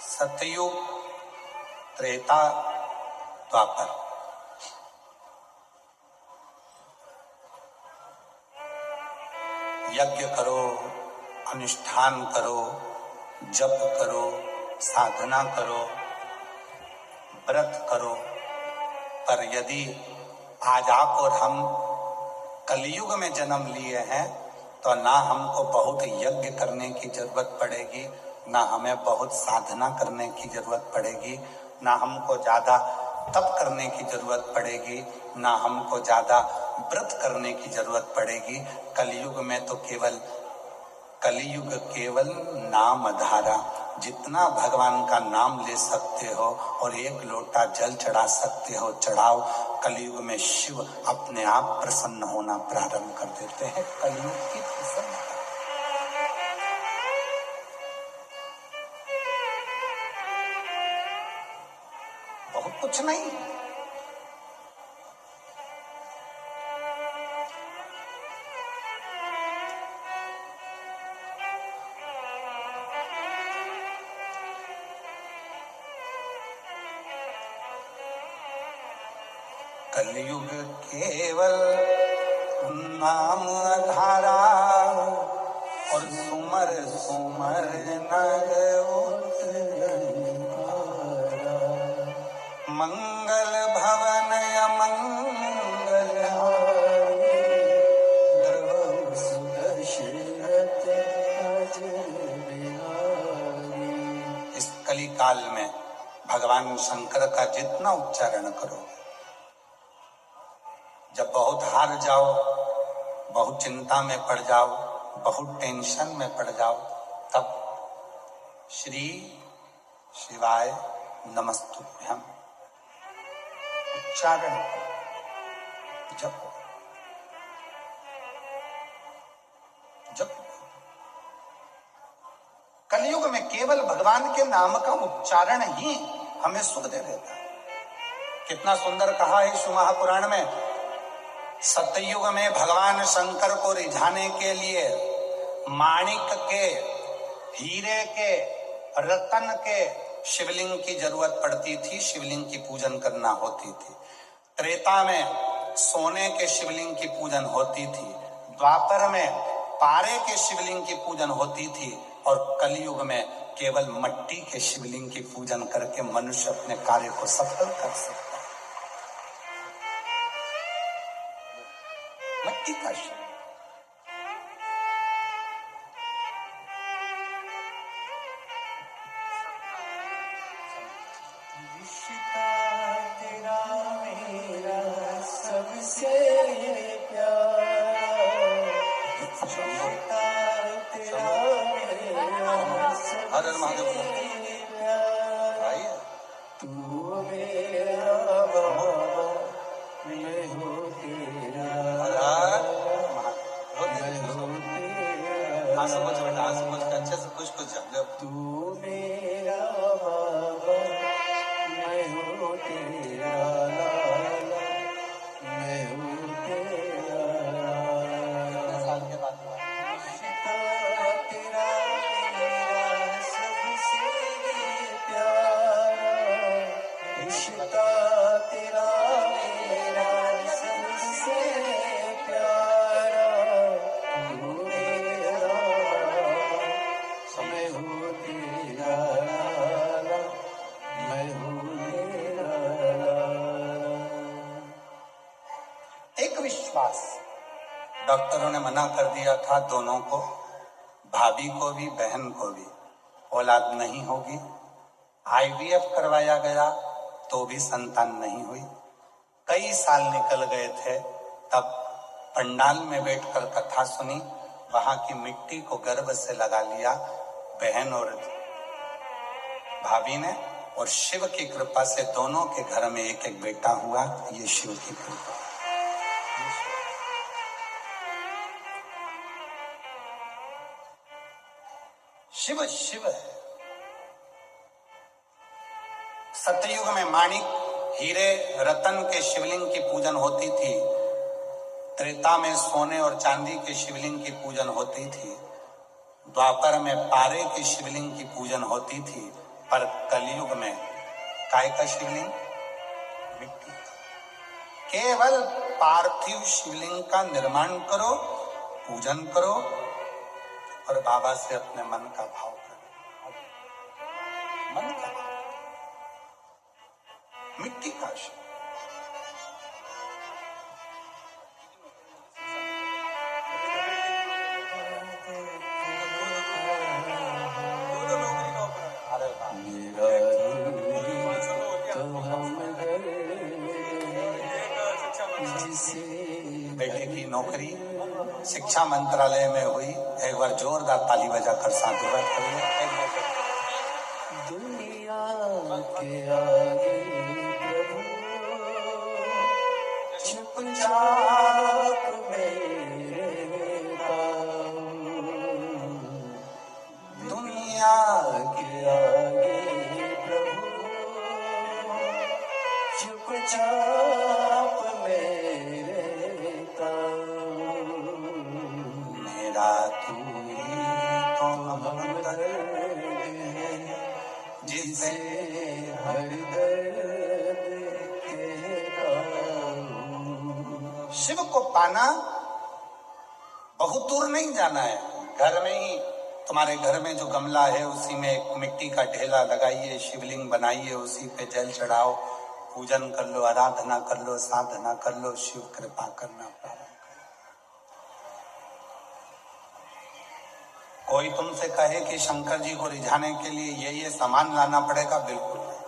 सतयुग, त्रेता, द्वापर। यज्ञ करो, अनुष्ठान करो, जप करो, साधना करो, व्रत करो, पर यदि आज आप और हम कलयुग में जन्म लिए हैं तो ना हमको बहुत यज्ञ करने की जरूरत पड़ेगी, ना हमें बहुत साधना करने की जरूरत पड़ेगी, ना हमको ज्यादा तप करने की जरूरत पड़ेगी, ना हमको ज्यादा व्रत करने की जरूरत पड़ेगी। कलयुग में तो कलयुग केवल नाम धारा, जितना भगवान का नाम ले सकते हो और एक लोटा जल चढ़ा सकते हो चढ़ाओ। कलयुग में शिव अपने आप प्रसन्न होना प्रारंभ कर देते हैं। कलयुग की प्रसन्नता, बहुत कुछ नहीं। कलयुग केवल नाम आधारा और सुमर सुमर नर मंगल भवन अमंगल इस कली काल में भगवान शंकर का जितना उच्चारण करो, जब बहुत हार जाओ, बहुत चिंता में पड़ जाओ, बहुत टेंशन में पड़ जाओ, तब श्री शिवाय नमस्तुभ्यम उच्चारण जप जप। कलयुग में केवल भगवान के नाम का उच्चारण ही हमें सुख दे देता है। कितना सुंदर कहा है शिव महापुराण में, सतयुग में भगवान शंकर को रिझाने के लिए माणिक के, हीरे के, रतन के शिवलिंग की जरूरत पड़ती थी, शिवलिंग की पूजन करना होती थी। त्रेता में सोने के शिवलिंग की पूजन होती थी, द्वापर में पारे के शिवलिंग की पूजन होती थी, और कलयुग में केवल मट्टी के शिवलिंग की पूजन करके मनुष्य अपने कार्य को सफल कर सकता है। मट्टी का शिव, तेरा मेरा सबसे प्यारा, तेरा मेरा हर महादेव भाई, तू मेरा बाबा, मैं हूँ तेरा, अच्छे से कुछ जब तू मेरा बाबा, मैं हूँ तेरा लाला, मैं हूँ तेरा लाला। साल के बाद तेरा मेरा सबसे प्यारा, रिश्ता तेरा मेरा सबसे प्यारा, तू मेरा मैं हूँ तेरा लाला, मैं हूँ तेरा लाला। एक विश्वास, डॉक्टरों ने मना कर दिया था दोनों को, भाभी को भी बहन को भी औलाद नहीं होगी। आईवीएफ करवाया गया तो भी संतान नहीं हुई। कई साल निकल गए थे, तब पंडाल में बैठकर कथा सुनी, वहां की मिट्टी को गर्भ से लगा लिया बहन और भाभी ने, और शिव की कृपा से दोनों के घर में एक एक बेटा हुआ। ये शिव की कृपा। शिव शिव है। सतयुग में माणिक, हीरे, रतन के शिवलिंग की पूजन होती थी। त्रेता में सोने और चांदी के शिवलिंग की पूजन होती थी। द्वापर में पारे की शिवलिंग की पूजन होती थी। पर कलयुग में काय का शिवलिंग? मिट्टी। केवल पार्थिव शिवलिंग का निर्माण करो, पूजन करो और बाबा से अपने मन का भाव करो। मन का भाव, मिट्टी का शिव। बेटे की नौकरी शिक्षा मंत्रालय में हुई। एक बार जोरदार ताली बजाकर साधुवाद करिए। दुनिया के आगे प्रभु चुपचाप मेरे पाँव, दुनिया के आगे प्रभु चुपचाप मेरे पाँव, मेरा तू ही तो हमदर्द है जिसे हर दर्द के पाँव। शिव को पाना बहुत दूर नहीं जाना है। घर में ही, तुम्हारे घर में जो गमला है उसी में एक मिट्टी का ढेला लगाइए, शिवलिंग बनाइए, उसी पे जल चढ़ाओ, पूजन कर लो, आराधना कर लो, साधना कर लो, शिव कृपा करना प्रारंभ करो। कोई तुमसे कहे कि शंकर जी को रिझाने के लिए ये सामान लाना पड़ेगा, बिल्कुल नहीं।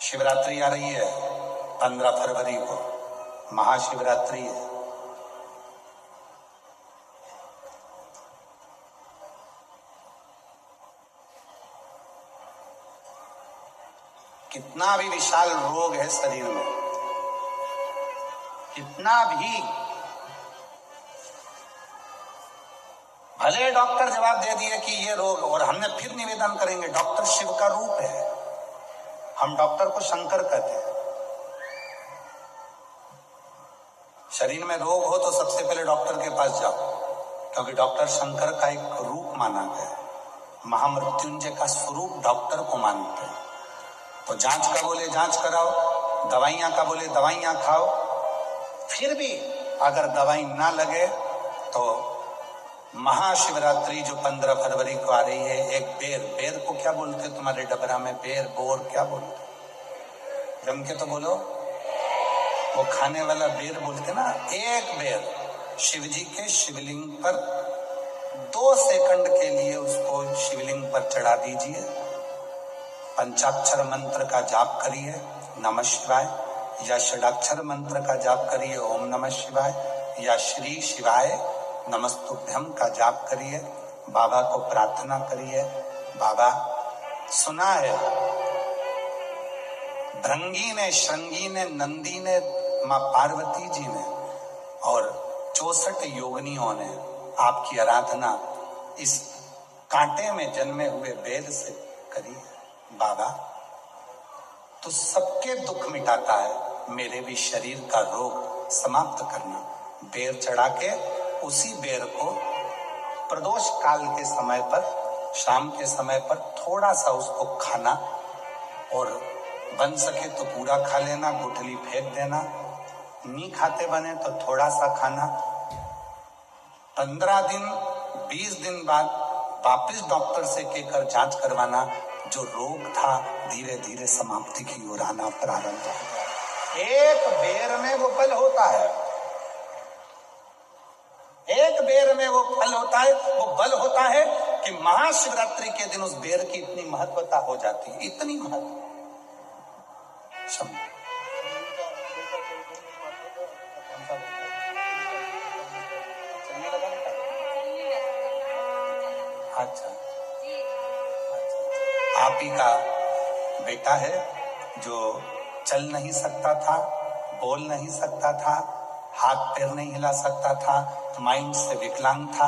शिवरात्रि आ रही है 15 फरवरी को, महाशिवरात्रि है। कितना भी विशाल रोग है शरीर में, कितना भी, भले डॉक्टर जवाब दे दिए कि ये रोग, और हमने फिर निवेदन करेंगे, डॉक्टर शिव का रूप है। हम डॉक्टर को शंकर कहते हैं। शरीर में रोग हो तो सबसे पहले डॉक्टर के पास जाओ, क्योंकि डॉक्टर शंकर का एक रूप माना गया है। महामृत्युंजय का स्वरूप डॉक्टर को मानते हैं। तो जांच का बोले जांच कराओ, दवाइयां का बोले दवाइयां खाओ। फिर भी अगर दवाई ना लगे तो महाशिवरात्रि जो 15 फरवरी को आ रही है, एक बेर, बेर को क्या बोलते तुम्हारे डबरा में? बेर, बोर क्या बोलते? जम के तो बोलो। वो खाने वाला बेर बोलते ना। एक बेर शिव जी के शिवलिंग पर 2 सेकंड के लिए उसको शिवलिंग पर चढ़ा दीजिए। पंचाक्षर मंत्र का जाप करिए, नमः शिवाय, या षडाक्षर मंत्र का जाप करिए, ओम नमः शिवाय, या श्री शिवाय नमस्तुभ्यम का जाप करिए। बाबा को प्रार्थना करिए, बाबा सुना है भृंगी ने, श्रृंगी ने, नंदी ने, माँ पार्वती जी ने और 64 योगिनियों ने आपकी आराधना इस कांटे में जन्मे हुए बेर से करी है। बाबा तो सबके दुख मिटाता है, मेरे भी शरीर का रोग समाप्त करना। बेर चढ़ा के उसी बेर को प्रदोष काल के समय पर, शाम के समय पर थोड़ा सा उसको खाना, और बन सके तो पूरा खा लेना, गुठली फेंक देना। नहीं खाते बने तो थोड़ा सा खाना। 15 दिन 20 दिन बाद वापिस डॉक्टर से कहकर जांच करवाना। जो रोग था धीरे धीरे समाप्ति की ओर आना प्रारंभ हो। एक बेर में वो फल होता है, एक बेर में वो फल होता है, वो बल होता है कि महाशिवरात्रि के दिन उस बेर की इतनी महत्वता हो जाती है, इतनी महत्व। अच्छा, आप ही का बेटा है जो चल नहीं सकता था, बोल नहीं सकता था, हाथ पैर नहीं हिला सकता था, माइंड से विकलांग था।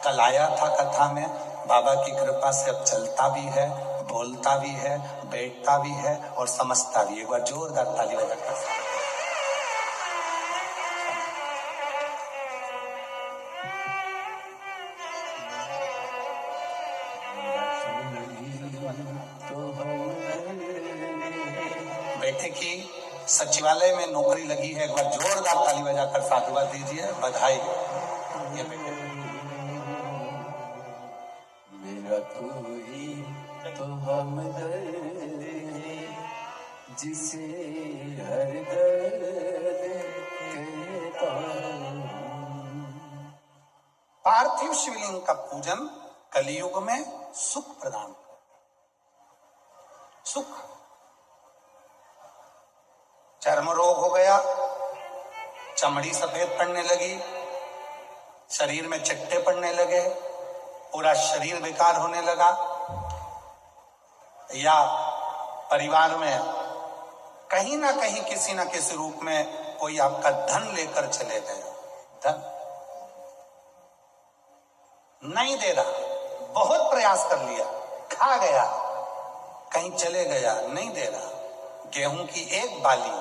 कल आया था कथा में, बाबा की कृपा से अब चलता भी है, बोलता भी है, बैठता भी है और समझता भी। एक बार जोरदार ताली बजाकर बेटे की सचिवालय में नौकरी लगी है, एक बार जोरदार ताली बजाकर साधुवाद दीजिए, बधाई। ये बेटे मेरा तू ही तो हमदर्द है, जिसे हर दर्द कहता हूं। पार्थिव शिवलिंग का पूजन कलियुग में सुख प्रदान करता है। सुख, चर्म रोग हो गया, चमड़ी सफेद पड़ने लगी, शरीर में चिट्टे पड़ने लगे, पूरा शरीर बेकार होने लगा, या परिवार में कहीं ना कहीं किसी ना किसी रूप में कोई आपका धन लेकर चले गए, धन नहीं दे रहा, बहुत प्रयास कर लिया, खा गया, कहीं चले गया, नहीं दे रहा, गेहूं की एक बाली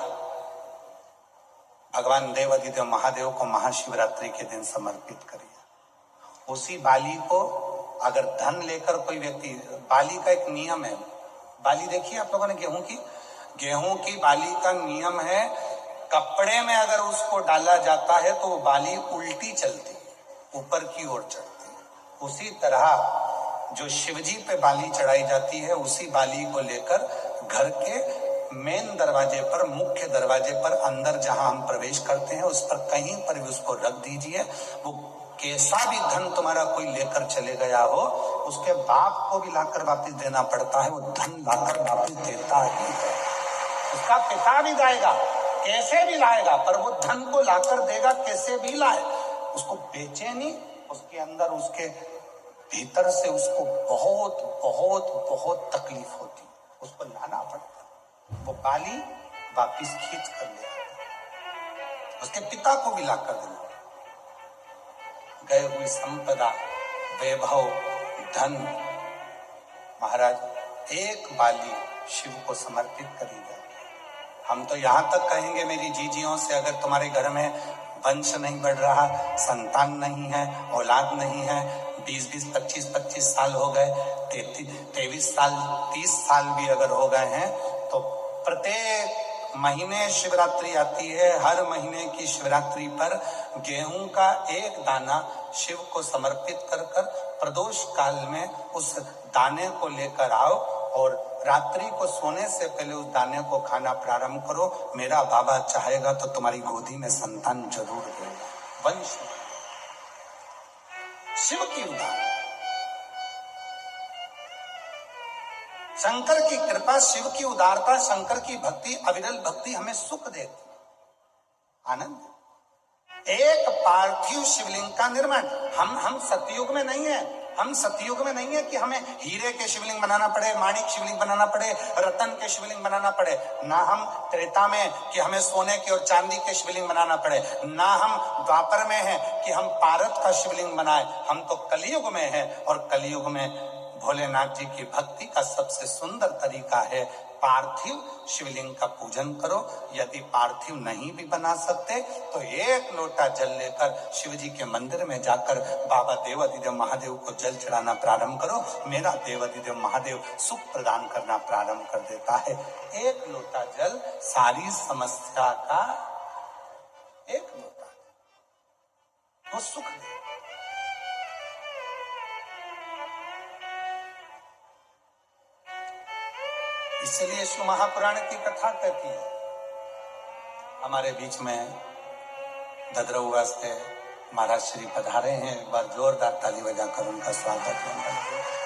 भगवान देवाधिदेव महादेव को महाशिवरात्रि के दिन समर्पित करिए। उसी बाली को अगर धन लेकर कोई व्यक्ति, बाली का एक नियम है, बाली देखिए आप लोगों ने गेहूं की बाली का नियम है, कपड़े में अगर उसको डाला जाता है तो वो बाली उल्टी चलती, ऊपर की ओर चढ़ती। उसी तरह जो शिवजी पे बाली चढ़ाई जाती है, उसी बाली को लेकर घर के मेन दरवाजे पर, मुख्य दरवाजे पर, अंदर जहां हम प्रवेश करते हैं उस पर कहीं पर भी उसको रख दीजिए। वो कैसा भी धन तुम्हारा कोई लेकर चले गया हो, उसके बाप को भी लाकर वापस देना पड़ता है, वो धन लाकर वापस देता ही है। उसका पिता भी जाएगा, कैसे भी लाएगा, पर वो धन को लाकर देगा, कैसे भी लाए, उसको बेचे नहीं, उसके अंदर, उसके भीतर से उसको बहुत बहुत बहुत तकलीफ होती, उसको लाना पड़ता, वो बाली वापिस खींच कर ले आता, उसके पिता को भी लाकर देना। गए हुई संपदा, वैभव, धन, महाराज एक बाली शिव को समर्पित करी जाए। हम तो यहां तक कहेंगे मेरी जीजियों से, अगर तुम्हारे घर में वंश नहीं बढ़ रहा, संतान नहीं है, औलाद नहीं है, 20-20, 25-25 साल हो गए, 23 साल, 30 साल भी अगर हो गए हैं, तो प्रत्येक महीने शिवरात्रि आती है, हर महीने की शिवरात्रि पर गेहूं का एक दाना शिव को समर्पित कर प्रदोष काल में उस दाने को लेकर आओ और रात्रि को सोने से पहले उस दाने को खाना प्रारंभ करो। मेरा बाबा चाहेगा तो तुम्हारी गोदी में संतान जरूर देगा। वंश शिव की उदाहरण, शंकर की कृपा, शिव की उदारता, शंकर की भक्ति, अविरल भक्ति हमें सुख देती, आनंद। एक पार्थिव शिवलिंग का निर्माण, हम सतयुग में नहीं है, हम सतयुग में नहीं है कि हमें हीरे के शिवलिंग बनाना पड़े, माणिक शिवलिंग बनाना पड़े, रतन के शिवलिंग बनाना पड़े, ना हम त्रेता में कि हमें सोने के और चांदी के शिवलिंग बनाना पड़े, ना हम द्वापर में है कि हम पारत का शिवलिंग बनाए। हम तो कलयुग में है, और कलयुग में भोलेनाथ जी की भक्ति का सबसे सुंदर तरीका है पार्थिव शिवलिंग का पूजन करो। यदि पार्थिव नहीं भी बना सकते तो एक लोटा जल लेकर शिव जी के मंदिर में जाकर बाबा देवाधिदेव महादेव को जल चढ़ाना प्रारंभ करो। मेरा देवाधिदेव महादेव सुख प्रदान करना प्रारंभ कर देता है। एक लोटा जल सारी समस्या का, एक लोटा वो सुख दे। इसलिए शिव महापुराण की कथा कहती है। हमारे बीच में ददरौआ से महाराज श्री पधारे हैं, एक बार जोरदार ताली बजाकर उनका स्वागत है।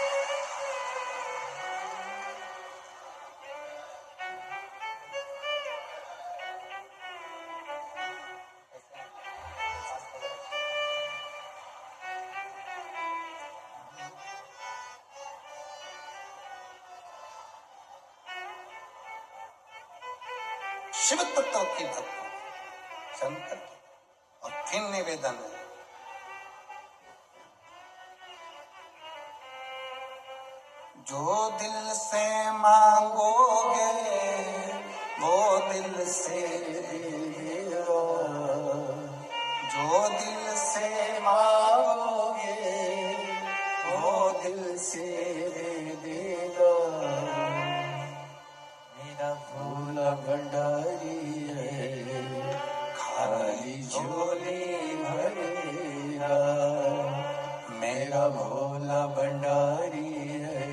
शिव तत्व की भक्ति शंकर की, और फिर निवेदन है जो दिल से मांगोगे वो दिल से देगा, जो दिल से मांगोगे वो दिल से दे देगा। मेरा भोला मेरा भोला भंडारी है,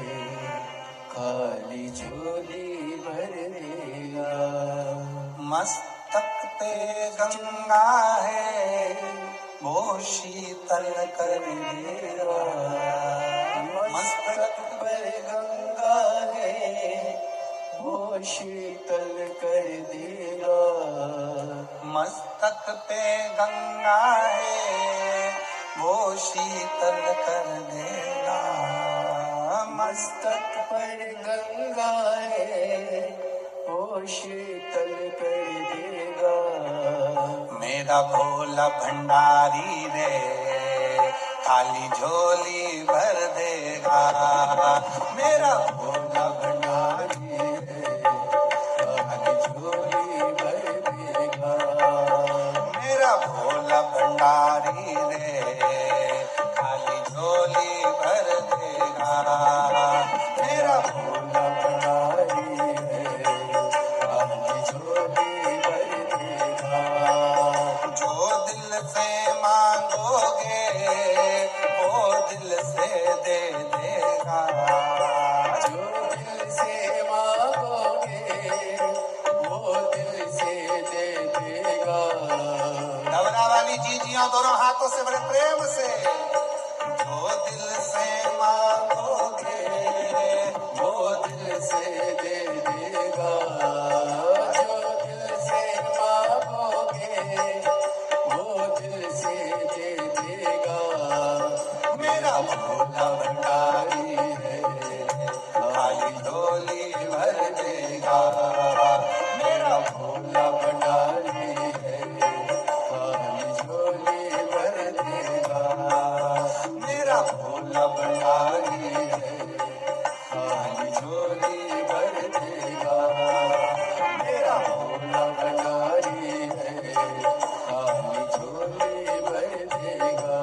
खाली झोली भर देगा। मस्तक पे गंगा है, वो शीतल कर देगा। मस्तक पर गंगा है, वो शीतल कर देगा। मस्तक पे गंगा है, वो शीतल कर देगा। मस्तक पर गंगा है, वो शीतल कर देगा। मेरा भोला भंडारी रे, खाली झोली भर देगा। मेरा भोला भंडारी है, खाली झोली भर देगा। मेरा भोला भंडारी रे, खाली झोली भर देगा। मेरा भोला भंडारी है, खाली झोली भर देगा। जो दिल से मांगोगे, वो दिल से दे देगा। जो दिल से मांगोगे, वो दिल से दे देगा। डबरा वाली जीजियां दोनों हाथों से बड़े प्रेम से। जो दिल से मांगोगे, वो दिल से दे देगा। जो दिल से मांगोगे, वो दिल से दे देगा। मेरा भोला भंडारी है, खाली झोली भर देगा। मेरा भोला भंडारी है, खाली झोली भर देगा। मेरा भोला भंडारी है, खाली झोली भर देगा। मेरा भोला भंडारी है, खाली झोली भर देगा।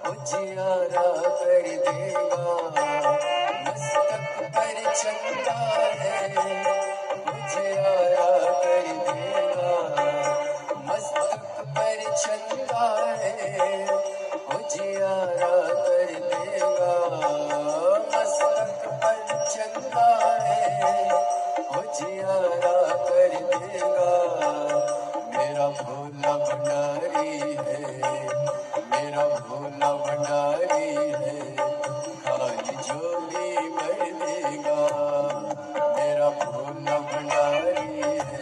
उजियारा कर देगा, मस्तक पर चंदा है, उजियारा कर देगा, मस्तक पर चंदा है, उजियारा कर देगा, मस्तक पर चंदा है, उजियारा कर देगा। मेरा भोला भंडारी है, मेरा भोला भंडारी है, खाली झोली भर देगा। मेरा भोला भंडारी है,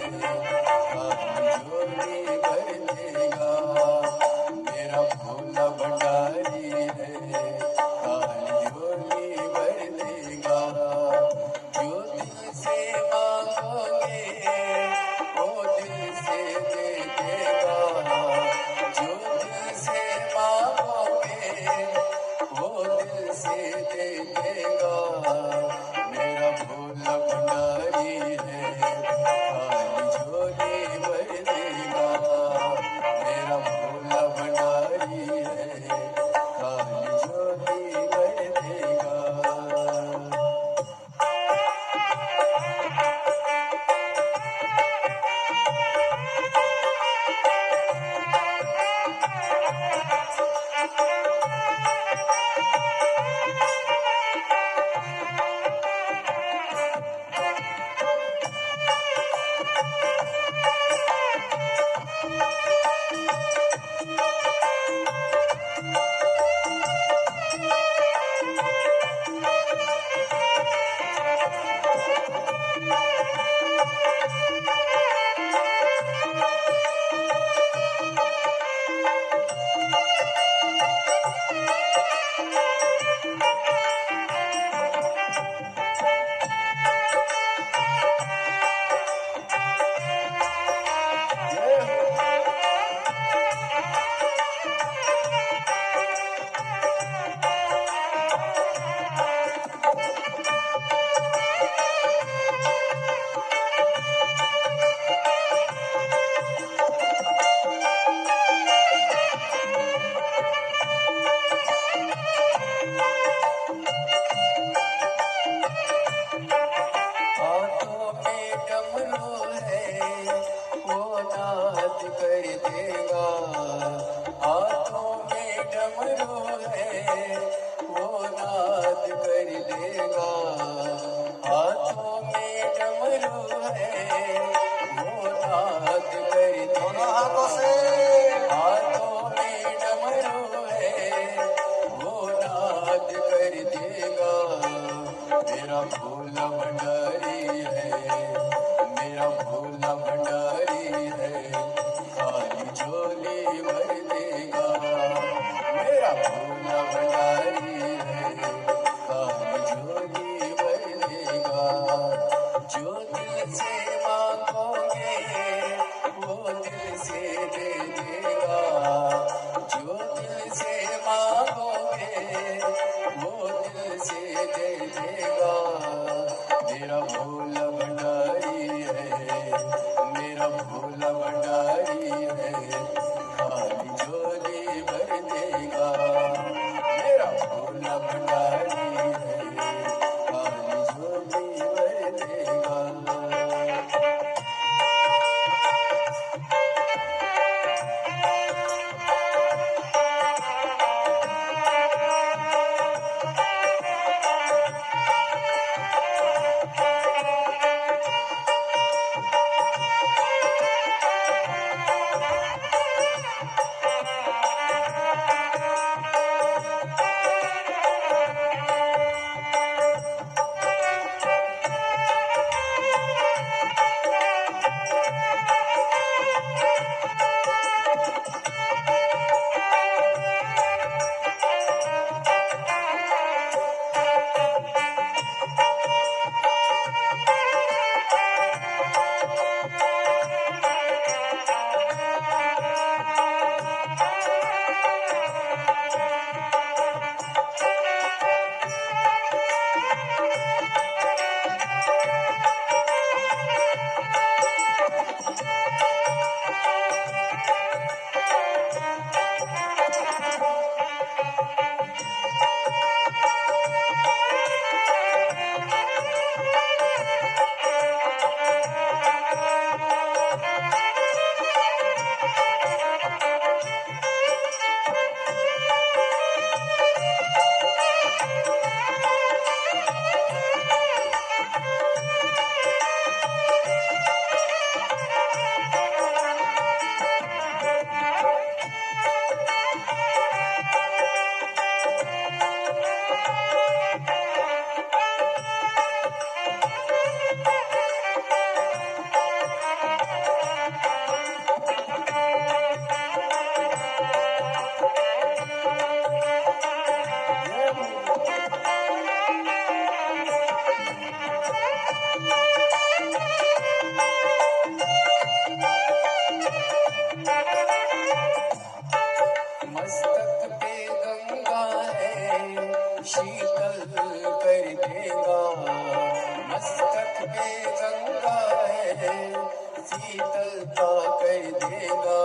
शीतलता कर देगा,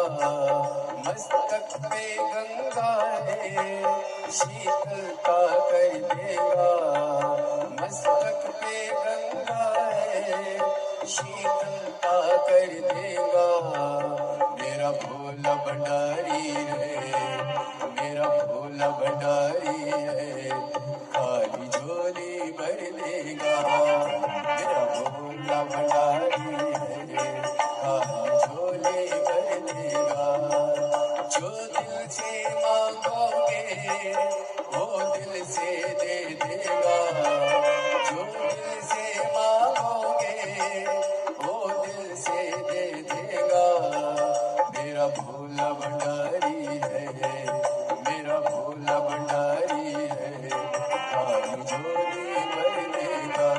मस्तक पे गंगा है, शीतलता कर देगा, मस्तक पे गंगा है, शीतलता कर देगा। मेरा भोला भंडारी है, मेरा भोला भंडारी है, खाली झोली भर देगा। मेरा भोला भंडारी है, खाली झोली भर देगा। जो दिल से मांगोगे वो दिल से दे देगा, जो दिल से मांगोगे वो दिल से दे देगा। मेरा भोला भंडारी है, मेरा भोला भंडारी है, खाली झोली भर देगा।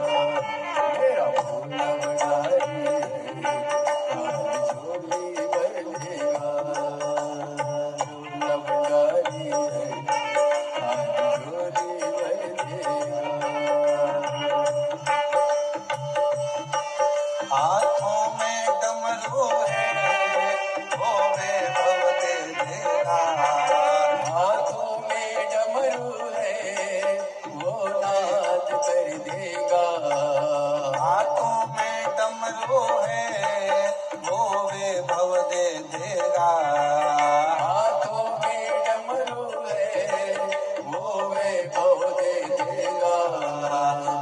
मेरा भोला भंडारी है, खाली झोली भर देगा। भोला भंडारी है, खाली झोली भर देगा। हाथों में डमरू है वो वैभव दे देगा, हाथों में डमरू है वो नाद कर देगा। हाथों में डमरू है वो वैभव दे देगा। हाथों में डमरू है वो वैभव दे देगा।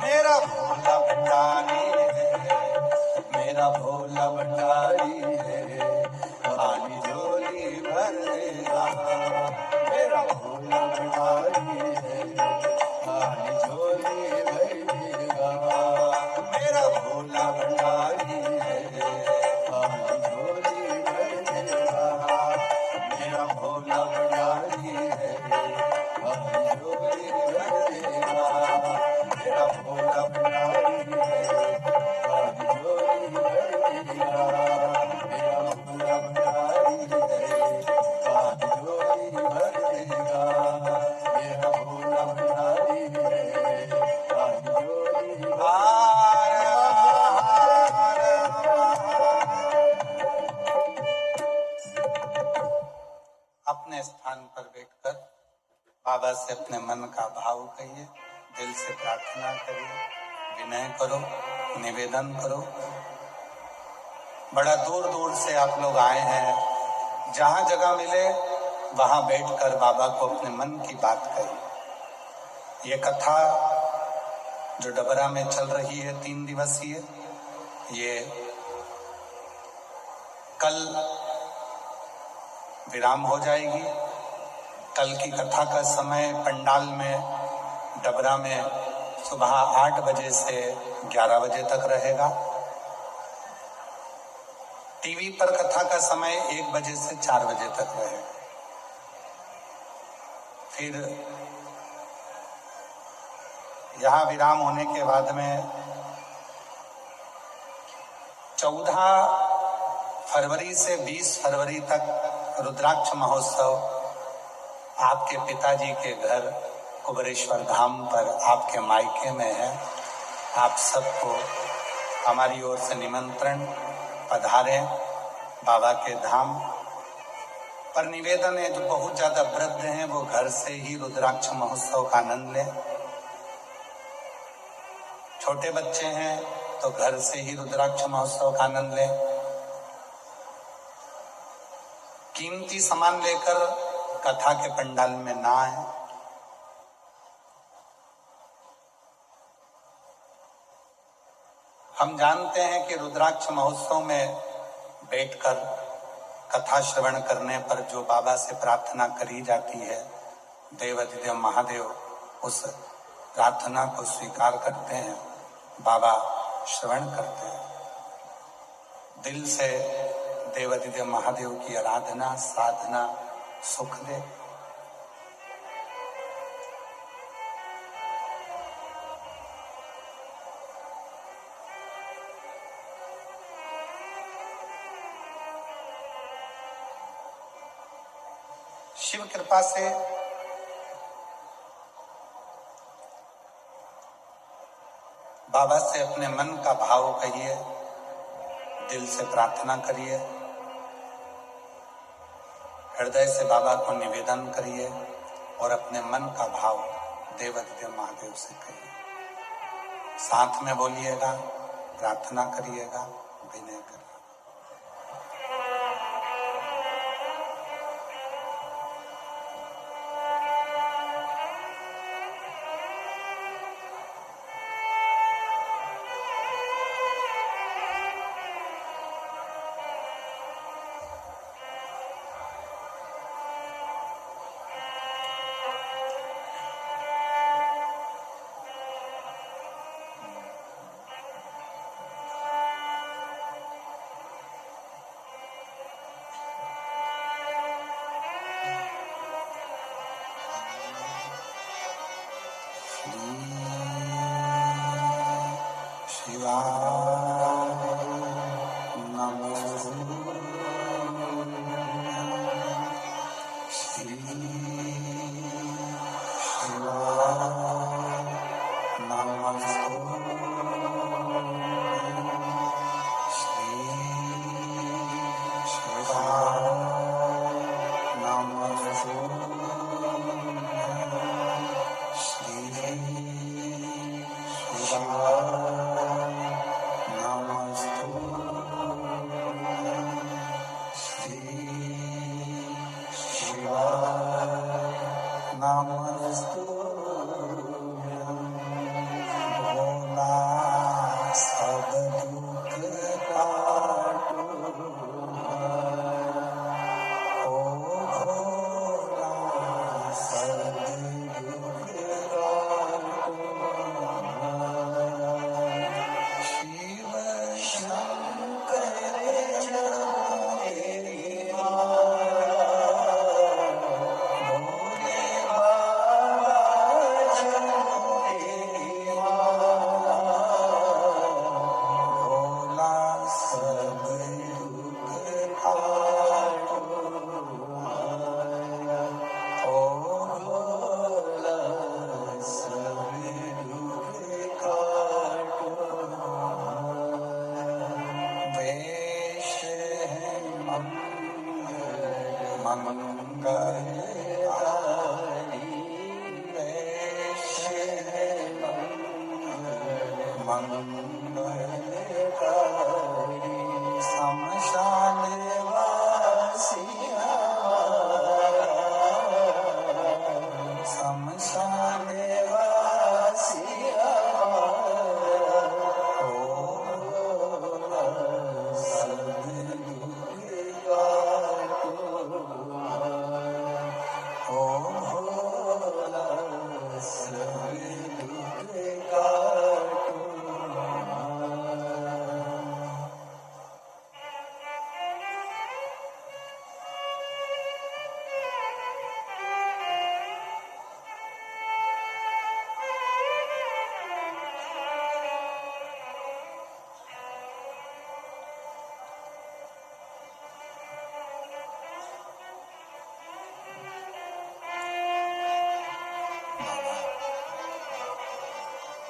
मेरा भोला भंडारी है, मेरा भोला भंडारी है, खाली झोली भर देगा। मेरा भोला भंडारी है, खाली झोली भर देगा। मेरा भोला भंडारी है, खाली झोली भर देगा। मेरा भोला भंडारी है, खाली झोली भर देगा। मेरा भोला भंडारी है। खाली झोली भर देगा। मेरा भोला भंडारी है, खाली झोली भर देगा। मेरा भोला भंडारी है, खाली झोली भर हार हार अपने स्थान पर बैठकर बाबा से अपने मन का भाव कहिए, दिल से प्रार्थना करिए, विनय करो, निवेदन करो। बड़ा दूर दूर से आप लोग आए हैं, जहां जगह मिले वहां बैठकर बाबा को अपने मन की बात कहिए। ये कथा जो डबरा में चल रही है 3 दिवसीय, ये कल विराम हो जाएगी। कल की कथा का समय पंडाल में डबरा में सुबह 8 बजे से 11 बजे तक रहेगा। टीवी पर कथा का समय 1 बजे से 4 बजे तक रहेगा। फिर यहाँ विराम होने के बाद में 14 फरवरी से 20 फरवरी तक रुद्राक्ष महोत्सव आपके पिताजी के घर कुबरेश्वर धाम पर आपके मायके में है। आप सबको हमारी ओर से निमंत्रण, पधारें बाबा के धाम पर। निवेदन है, जो बहुत ज्यादा वृद्ध हैं वो घर से ही रुद्राक्ष महोत्सव का आनंद लें। छोटे बच्चे हैं तो घर से ही रुद्राक्ष महोत्सव का आनंद लें। कीमती सामान लेकर कथा के पंडाल में ना आए। हम जानते हैं कि रुद्राक्ष महोत्सव में बैठकर कथा श्रवण करने पर जो बाबा से प्रार्थना करी जाती है, देवाधिदेव महादेव उस प्रार्थना को स्वीकार करते हैं, बाबा श्रवण करते हैं। दिल से देवाधिदेव महादेव की आराधना, साधना सुख दे। शिव कृपा से बाबा से अपने मन का भाव कहिए, दिल से प्रार्थना करिए, हृदय से बाबा को निवेदन करिए और अपने मन का भाव देवाधिदेव महादेव से कहिए। साथ में बोलिएगा, प्रार्थना करिएगा, विनय करिए।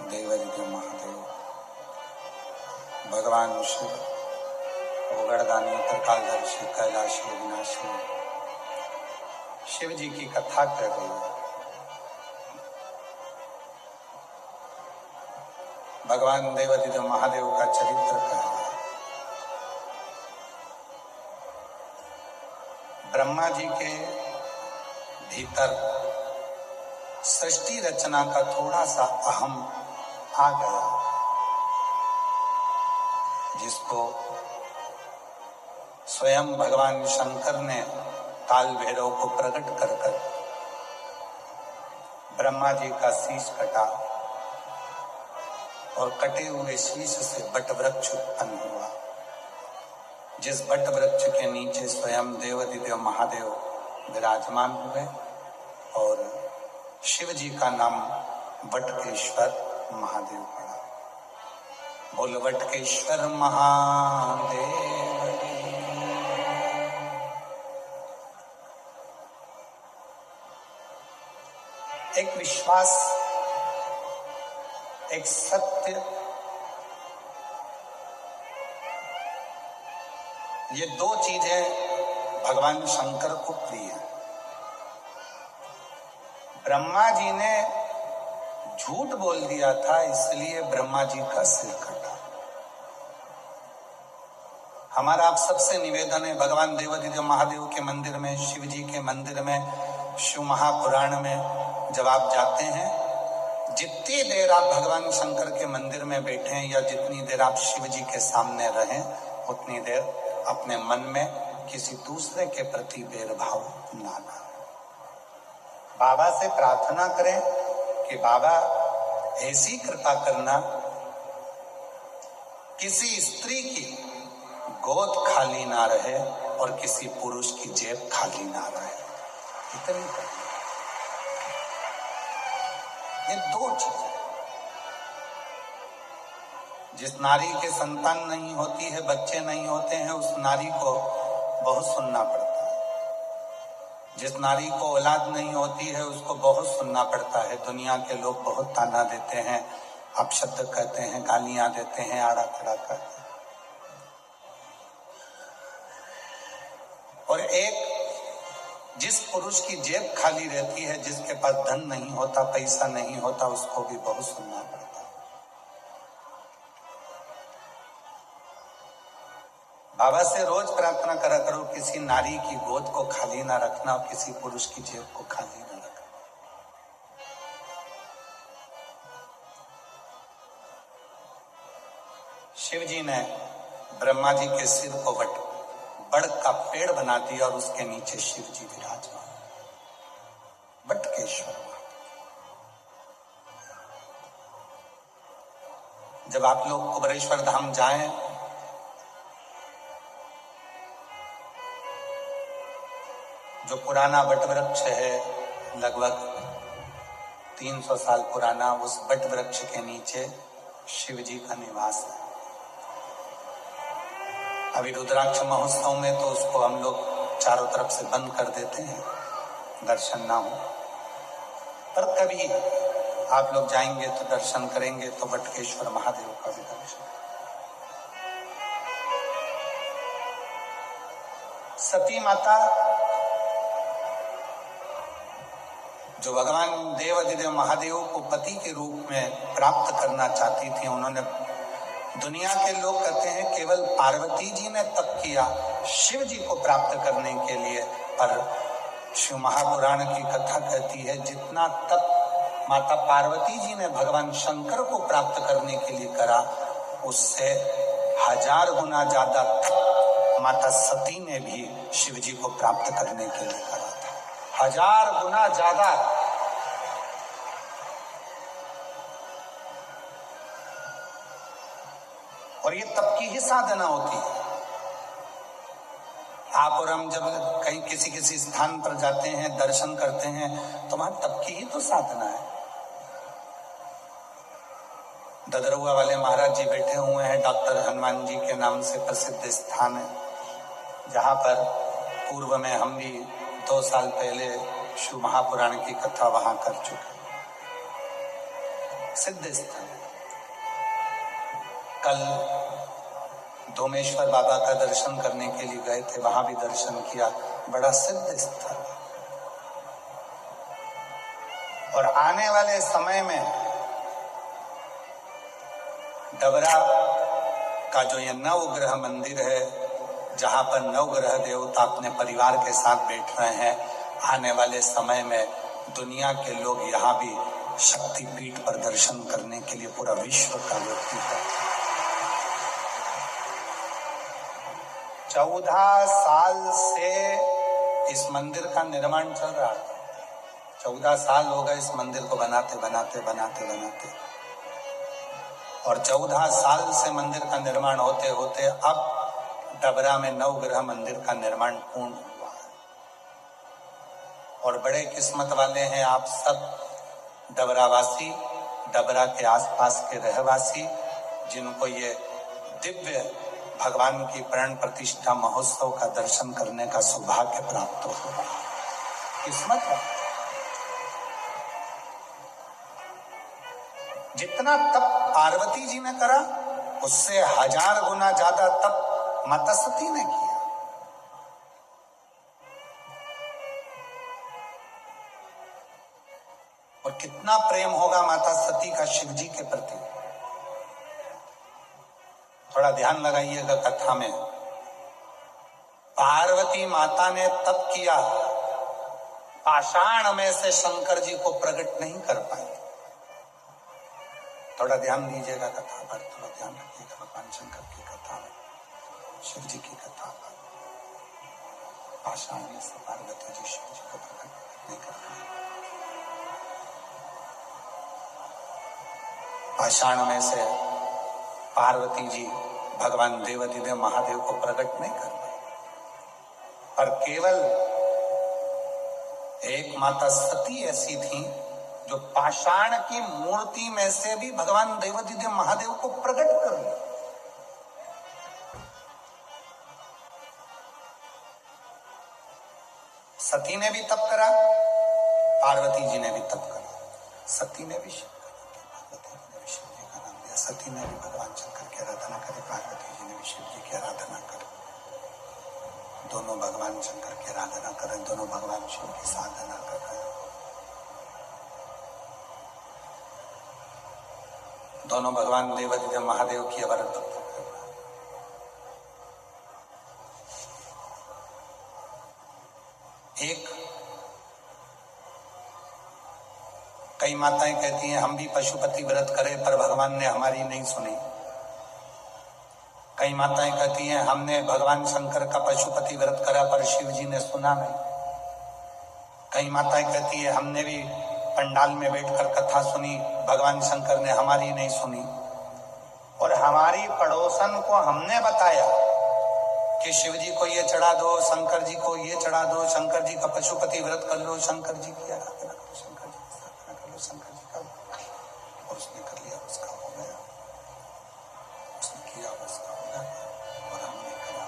देवाधिदेव महादेव, भगवान शिव, ओगड़दानी, त्रिकालदर्शी, कैलाशी, अविनाशी, शिव जी की कथा कर रही है। भगवान देवाधिदेव महादेव का चरित्र कह रहा है। ब्रह्मा जी के भीतर सृष्टि रचना का थोड़ा सा अहम आ गया, जिसको स्वयं भगवान शंकर ने काल भैरव को प्रकट कर ब्रह्मा जी का शीश कटा और कटे हुए शीश से बट वृक्ष उत्पन्न हुआ, जिस बट वृक्ष के नीचे स्वयं देवाधिदेव महादेव विराजमान हुए और शिव जी का नाम वटकेश्वर महादेव पड़ा। बोल वटकेश्वर महादेव। एक विश्वास, एक सत्य, ये दो चीजें भगवान शंकर को प्रिय हैं। ब्रह्मा जी ने झूठ बोल दिया था, इसलिए ब्रह्मा जी का सिर कटा। हमारा आप सबसे निवेदन है, भगवान देवाधिदेव महादेव के मंदिर में, शिव जी के मंदिर में, शिव महापुराण में जब आप जाते हैं, जितनी देर आप भगवान शंकर के मंदिर में बैठे या जितनी देर आप शिव जी के सामने रहें, उतनी देर अपने मन में किसी दूसरे के प्रति भेदभाव ना लाएं। बाबा से प्रार्थना करें कि बाबा ऐसी कृपा करना, किसी स्त्री की गोद खाली ना रहे और किसी पुरुष की जेब खाली ना रहे। इतनी ये दो चीजें। जिस नारी के संतान नहीं होती है, बच्चे नहीं होते हैं, उस नारी को बहुत सुनना पड़ता है। जिस नारी को औलाद नहीं होती है, उसको बहुत सुनना पड़ता है। दुनिया के लोग बहुत ताना देते हैं, अपशब्द कहते हैं, गालियां देते हैं, आड़ा खड़ा करते हैं। और एक जिस पुरुष की जेब खाली रहती है, जिसके पास धन नहीं होता, पैसा नहीं होता, उसको भी बहुत सुनना पड़ता है। बाबा से रोज प्रार्थना करा करो, किसी नारी की गोद को खाली ना रखना और किसी पुरुष की जेब को खाली ना रखना। शिव जी ने ब्रह्मा जी के सिर को बड़ का पेड़ बना दिया और उसके नीचे शिव जी विराजमान, बटकेश्वर। जब आप लोग कुबेरेश्वर धाम जाएं, जो पुराना वट वृक्ष है, लगभग 300 साल पुराना, उस वट वृक्ष के नीचे शिव जी का निवास है। अभी रुद्राक्ष महोत्सव में तो उसको हम लोग चारों तरफ से बंद कर देते हैं, दर्शन ना हो। पर कभी आप लोग जाएंगे तो दर्शन करेंगे तो बटकेश्वर महादेव का भी दर्शन। सती माता जो भगवान देवाधिदेव महादेव को पति के रूप में प्राप्त करना चाहती थी, उन्होंने, दुनिया के लोग कहते हैं केवल पार्वती जी ने तप किया शिव जी को प्राप्त करने के लिए, पर शिव महापुराण की कथा कहती है जितना तप माता पार्वती जी ने भगवान शंकर को प्राप्त करने के लिए करा, उससे 1000 गुना ज्यादा तप माता सती ने भी शिव जी को प्राप्त करने के लिए करा था। 1000 गुना ज्यादा। और ये तप की ही साधना होती है। आप और हम जब कहीं किसी स्थान पर जाते हैं, दर्शन करते हैं, तो वहां तप की ही तो साधना है। ददरुआ वाले महाराज जी बैठे हुए हैं, डॉक्टर हनुमान जी के नाम से प्रसिद्ध स्थान है, जहां पर पूर्व में हम भी 2 साल पहले शिव महापुराण की कथा वहां कर चुके। सिद्ध स्थान। कल धोमेश्वर बाबा का दर्शन करने के लिए गए थे, वहां भी दर्शन किया, बड़ा सिद्ध स्थल। और आने वाले समय में डबरा का जो ये नवग्रह मंदिर है, जहां पर नवग्रह देवता अपने परिवार के साथ बैठ रहे हैं, आने वाले समय में दुनिया के लोग यहाँ भी शक्तिपीठ पर दर्शन करने के लिए पूरा विश्व का व्यक्ति है। 14 साल से इस मंदिर का निर्माण चल रहा है। 14 साल हो गए इस मंदिर को बनाते। और 14 साल से मंदिर का निर्माण होते होते अब डबरा में नवग्रह मंदिर का निर्माण पूर्ण हुआ है। और बड़े किस्मत वाले हैं आप सब डबरावासी, डबरा के आसपास के रहवासी, जिनको ये दिव्य भगवान की प्राण प्रतिष्ठा महोत्सव का दर्शन करने का सौभाग्य प्राप्त हो। किस्मत है। जितना तप पार्वती जी ने करा, उससे 1000 गुना ज्यादा तप माता सती ने किया। और कितना प्रेम होगा माता सती का शिव जी के प्रति। थोड़ा ध्यान लगाइएगा कथा में। पार्वती माता ने तप किया, पाषाण में से शंकर जी को प्रकट नहीं कर पाए। थोड़ा ध्यान दीजिएगा कथा पर, थोड़ा ध्यान रखिएगा भगवान शंकर की कथा में, शिव जी की कथा पर। पाषाण में से पार्वती जी शिव जी को प्रकट नहीं कर पाए। पाषाण में से पार्वती जी भगवान देवाधिदेव महादेव को प्रकट नहीं कर पाए, पर केवल एक माता सती ऐसी थी जो पाषाण की मूर्ति में से भी भगवान देवाधिदेव महादेव को प्रकट कर लिया। सती ने भी तप करा, पार्वती जी ने भी तप करा। सती ने भी शिव का नाम लिया, पार्वती जी ने भी शिव जी का नाम लिया। सती ने भी भगवान शंकर की आराधना करी, पार्वती जी ने भी शिव जी की आराधना करी। दोनों भगवान शंकर की आराधना कर रहे, दोनों भगवान शिव की साधना कर रहे हैं। दोनों भगवान देवाधिदेव महादेव की अवरत भक्ति कर रहे हैं। एक कई माताएं कहती हैं हम भी पशुपति व्रत करें पर भगवान ने हमारी नहीं सुनी। कई माताएं कहती हैं हमने भगवान शंकर का पशुपति व्रत करा पर शिव जी ने सुना नहीं। कई माताएं कहती है हमने भी पंडाल में बैठकर कथा सुनी, भगवान शंकर ने हमारी नहीं सुनी। और हमारी पड़ोसन को हमने बताया कि शिव जी को ये चढ़ा दो, शंकर जी को ये चढ़ा दो, शंकर जी का पशुपति व्रत कर लो, शंकर जी की आराधना करो, शंकर जी की साधना कर लो, शंकर जी का। और उसने कर लिया, उसका हो गया, उसने किया, उसका हो गया, और हमने करा।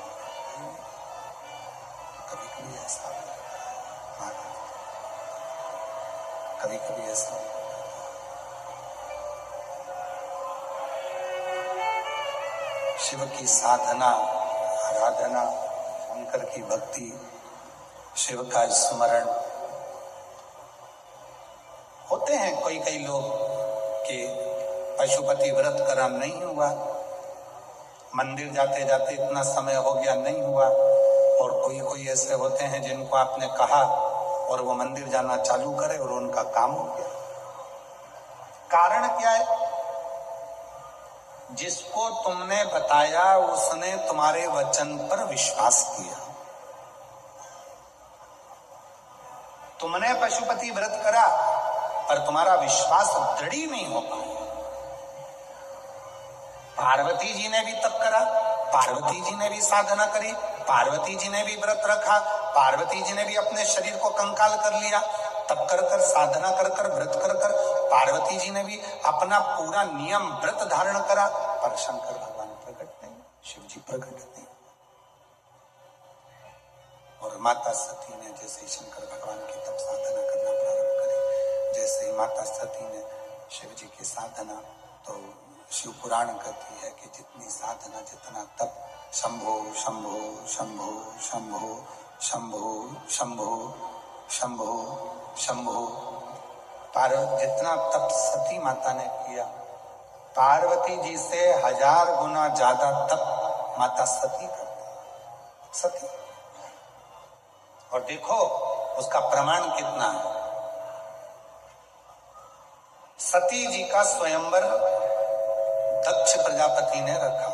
कभी कभी ऐसा होता है, कभी कभी ऐसा होता है। शिव की साधना, आराधना, शंकर की भक्ति, शिव का स्मरण। होते हैं कोई कई लोग कि पशुपति व्रत करा नहीं हुआ, मंदिर जाते जाते इतना समय हो गया नहीं हुआ। और कोई कोई ऐसे होते हैं जिनको आपने कहा और वो मंदिर जाना चालू करे और उनका काम हो गया। कारण क्या है? जिसको तुमने बताया उसने तुम्हारे वचन पर विश्वास किया। तुमने पशुपति व्रत करा पर तुम्हारा विश्वास दृढ़ नहीं हो पाया। पार्वती जी ने भी तप करा, पार्वती जी ने भी साधना करी, पार्वती जी ने भी व्रत रखा, पार्वती जी ने भी अपने शरीर को कंकाल कर लिया, तप कर कर, साधना कर कर, व्रत कर कर। पार्वती जी ने भी अपना पूरा नियम व्रत धारण करा, पर शंकर भगवान प्रकट नहीं, शिव जी प्रकट नहीं। और माता सती ने जैसे शंकर भगवान की तप साधना करना प्रारंभ करी, जैसे ही माता सती ने शिव जी की साधना, तो शिव पुराण कहती है कि जितनी साधना, जितना तप, शंभो शंभो शंभो शंभो शंभो शंभो शंभो शंभो, जितना तप सती माता ने किया, पार्वती जी से 1000 गुना ज्यादा तप माता सती करती। सती। और देखो उसका प्रमाण कितना है। सती जी का स्वयंवर दक्ष प्रजापति ने रखा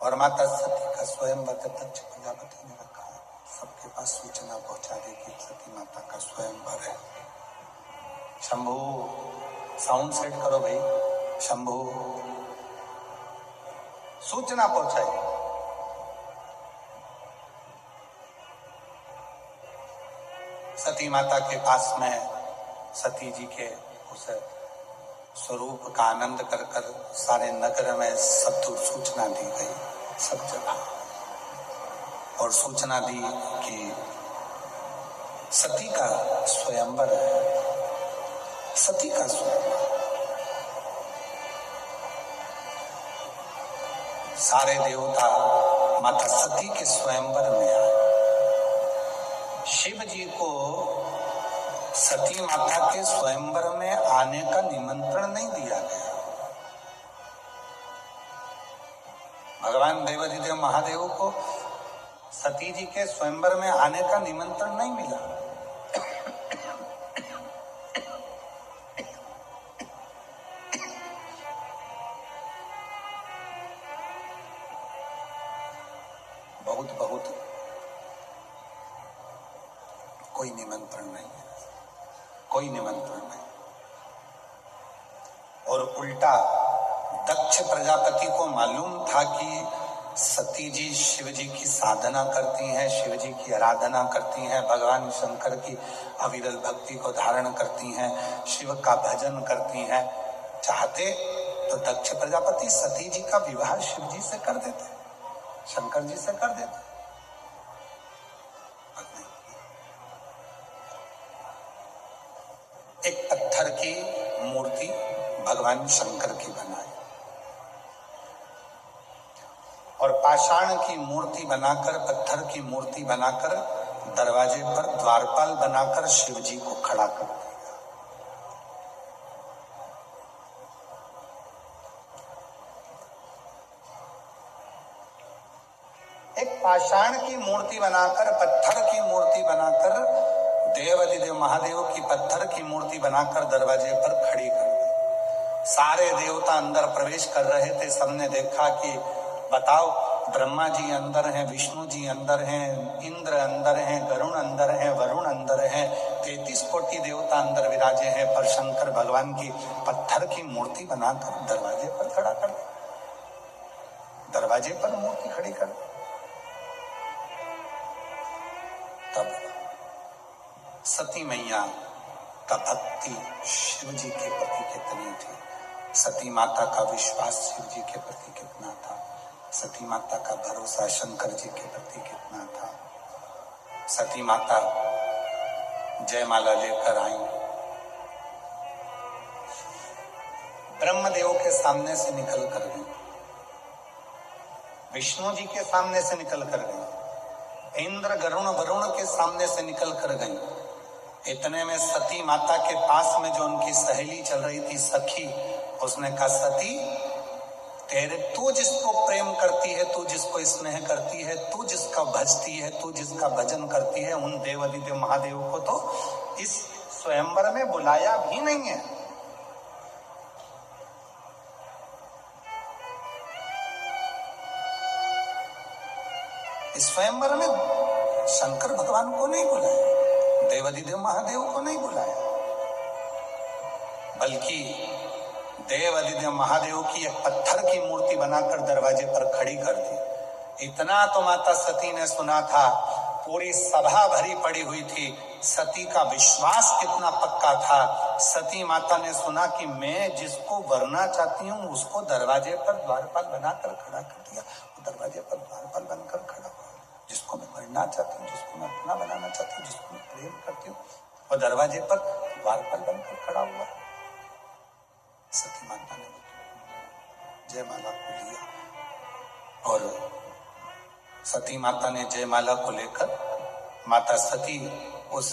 और माता सती का स्वयंवर दक्ष प्रजापति ने रखा। सबके पास सूचना पहुंचा दी कि सती माता का स्वयंवर है। शंभू, साउंड सेट करो भाई, शंभू, सूचना पहुंचाई। सती माता के पास में सती जी के उस स्वरूप का आनंद कर कर सारे नगर में सब दूर सूचना दी गई, सब जगह। और सूचना दी कि सती का स्वयंवर है, सती का स्वयंवर। सारे देवता माता सती के स्वयंवर में आए। शिव जी को सती माता के स्वयंवर में आने का निमंत्रण नहीं दिया गया। भगवान देवाधिदेव महादेव को सती जी के स्वयंवर में आने का निमंत्रण नहीं मिला। बहुत कोई निमंत्रण नहीं है, कोई निमंत्रण नहीं। और उल्टा दक्ष प्रजापति को मालूम था कि सती जी शिव जी की साधना करती हैं, शिव जी की आराधना करती हैं, भगवान शंकर की अविरल भक्ति को धारण करती हैं, शिव का भजन करती हैं। चाहते तो दक्ष प्रजापति सती जी का विवाह शिव जी से कर देते, शंकर जी से कर देते। एक पत्थर की मूर्ति भगवान शंकर की बनाई और पाषाण की मूर्ति बनाकर, पत्थर की मूर्ति बनाकर दरवाजे पर द्वारपाल बनाकर शिव जी को खड़ा कर दिया। एक पाषाण की मूर्ति बनाकर, पत्थर की मूर्ति बनाकर, देवाधिदेव महादेव की पत्थर की मूर्ति बनाकर दरवाजे पर खड़ी कर दी। सारे देवता अंदर प्रवेश कर रहे थे। सबने देखा कि बताओ, ब्रह्मा जी अंदर हैं, विष्णु जी अंदर हैं, इंद्र अंदर हैं, गरुण अंदर हैं, वरुण अंदर हैं, 33 कोटि देवता अंदर विराजे हैं, पर शंकर भगवान की पत्थर की मूर्ति बनाकर दरवाजे पर खड़ा कर दी। दरवाजे पर मूर्ति खड़ी कर दी। तब सती मैया का भक्ति शिव जी के प्रति कितनी थी, सती माता का विश्वास शिव जी के प्रति कितना था, सती माता का भरोसा शंकर जी के प्रति कितना था। सती माता जयमाला लेकर आई, ब्रह्मदेव के सामने से निकल कर गई, विष्णु जी के सामने से निकल कर गई, इंद्र गरुण वरुण के सामने से निकल कर गई। इतने में सती माता के पास में जो उनकी सहेली चल रही थी, सखी, उसने कहा, सती, तू जिसको प्रेम करती है, तू जिसको स्नेह करती है, तू जिसका भजती है, तू जिसका भजन करती है, उन देवाधिदेव महादेव को तो इस स्वयंवर में बुलाया भी नहीं है। इस स्वयंवर में शंकर भगवान को नहीं बुलाया, देवाधिदेव महादेव को नहीं बुलाया, बल्कि देवाधिदेव महादेव की एक पत्थर की मूर्ति बनाकर दरवाजे पर खड़ी कर दी। इतना तो माता सती ने सुना था, पूरी सभा भरी पड़ी हुई थी। सती का विश्वास कितना पक्का था। सती माता ने सुना कि मैं जिसको वरना चाहती हूँ उसको दरवाजे पर द्वारपाल बनाकर खड़ा कर दिया। वो दरवाजे पर द्वारपाल बनकर खड़ा हुआ। जिसको मैं वरना चाहती हूँ, जिसको मैं अपना बनाना चाहती हूँ, जिसको मैं प्रेम करती हूँ, वो दरवाजे पर द्वारपाल बनकर खड़ा हुआ। सती माता ने जयमाला को लिया और सती माता ने जयमाला को लेकर, माता सती उस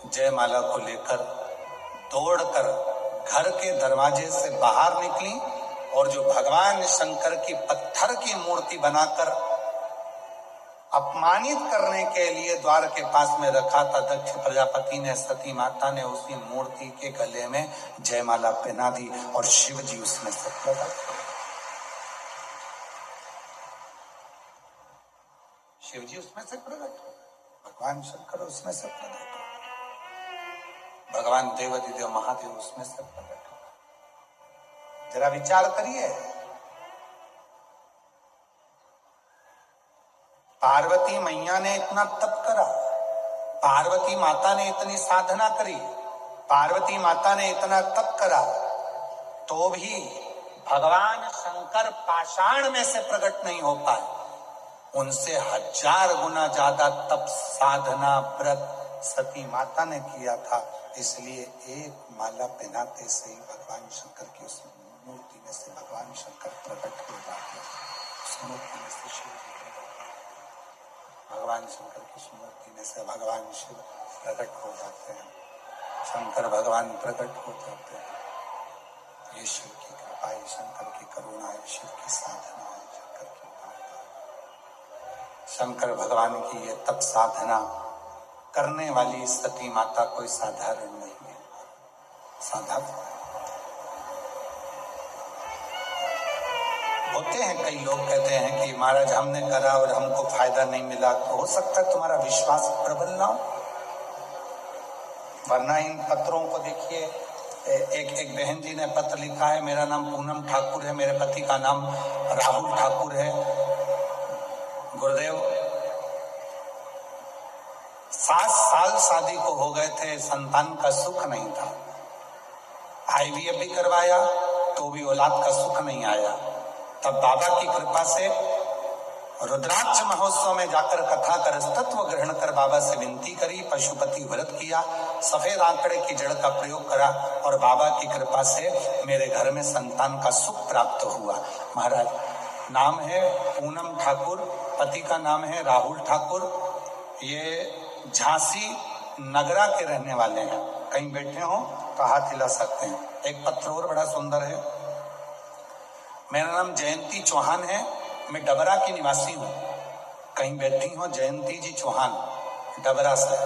जयमाला को लेकर दौड़कर घर के दरवाजे से बाहर निकली और जो भगवान शंकर की पत्थर की मूर्ति बनाकर अपमानित करने के लिए द्वार के पास में रखा था, दक्ष प्रजापति ने, सती माता ने उसी मूर्ति के गले में जयमाला पहना दी और शिव जी उसमें से प्रकट हुए। शिव जी उसमें से प्रकट हुए, भगवान शंकर उसमें से प्रकट हुए, भगवान देवाधिदेव महादेव उसमें से प्रकट हुए। जरा विचार करिए, पार्वती मैया ने इतना तप करा, पार्वती माता ने इतनी साधना करी, पार्वती माता ने इतना तप करा, तो भी भगवान शंकर पाषाण में से प्रकट नहीं हो पाए। उनसे 1000 गुना ज्यादा तप, साधना, व्रत सती माता ने किया था। इसलिए एक माला पहनाते से ही भगवान शंकर की उस मूर्ति में से भगवान शंकर प्रकट हो जाते हैं। उस मूर्ति में से शिव जी भगवान शंकर की मूर्ति में से भगवान शिव प्रकट हो जाते हैं। शंकर भगवान प्रकट हो जाते हैं। ये शिव की कृपा है, शंकर की करुणा है, शिव की साधना है, शंकर की उदारता है। शंकर भगवान की ये तप साधना करने वाली सती माता कोई साधारण नहीं है, साधारण होते हैं। कई लोग कहते हैं कि महाराज हमने करा और हमको फायदा नहीं मिला, तो हो सकता है तुम्हारा विश्वास प्रबल ना हो, वरना इन पत्रों को देखिए। एक बहन जी ने पत्र लिखा है, मेरा नाम पूनम ठाकुर है, मेरे पति का नाम राहुल ठाकुर है। गुरुदेव 7 साल शादी को हो गए थे, संतान का सुख नहीं था, IVF भी करवाया तो भी औलाद का सुख नहीं आया। तब बाबा की कृपा से रुद्राक्ष महोत्सव में जाकर कथा कर तत्व ग्रहण कर बाबा से विनती करी, पशुपति व्रत किया, सफेद आंकड़े की जड़ का प्रयोग करा और बाबा की कृपा से मेरे घर में संतान का सुख प्राप्त हुआ। महाराज नाम है पूनम ठाकुर, पति का नाम है राहुल ठाकुर, ये झांसी नगरा के रहने वाले हैं। कहीं बैठे हो तो हाथ हिला सकते हैं। एक पत्र और बड़ा सुंदर है, मेरा नाम जयंती चौहान है, मैं डबरा की निवासी हूँ। कहीं बैठी हो जयंती जी चौहान, डबरा से।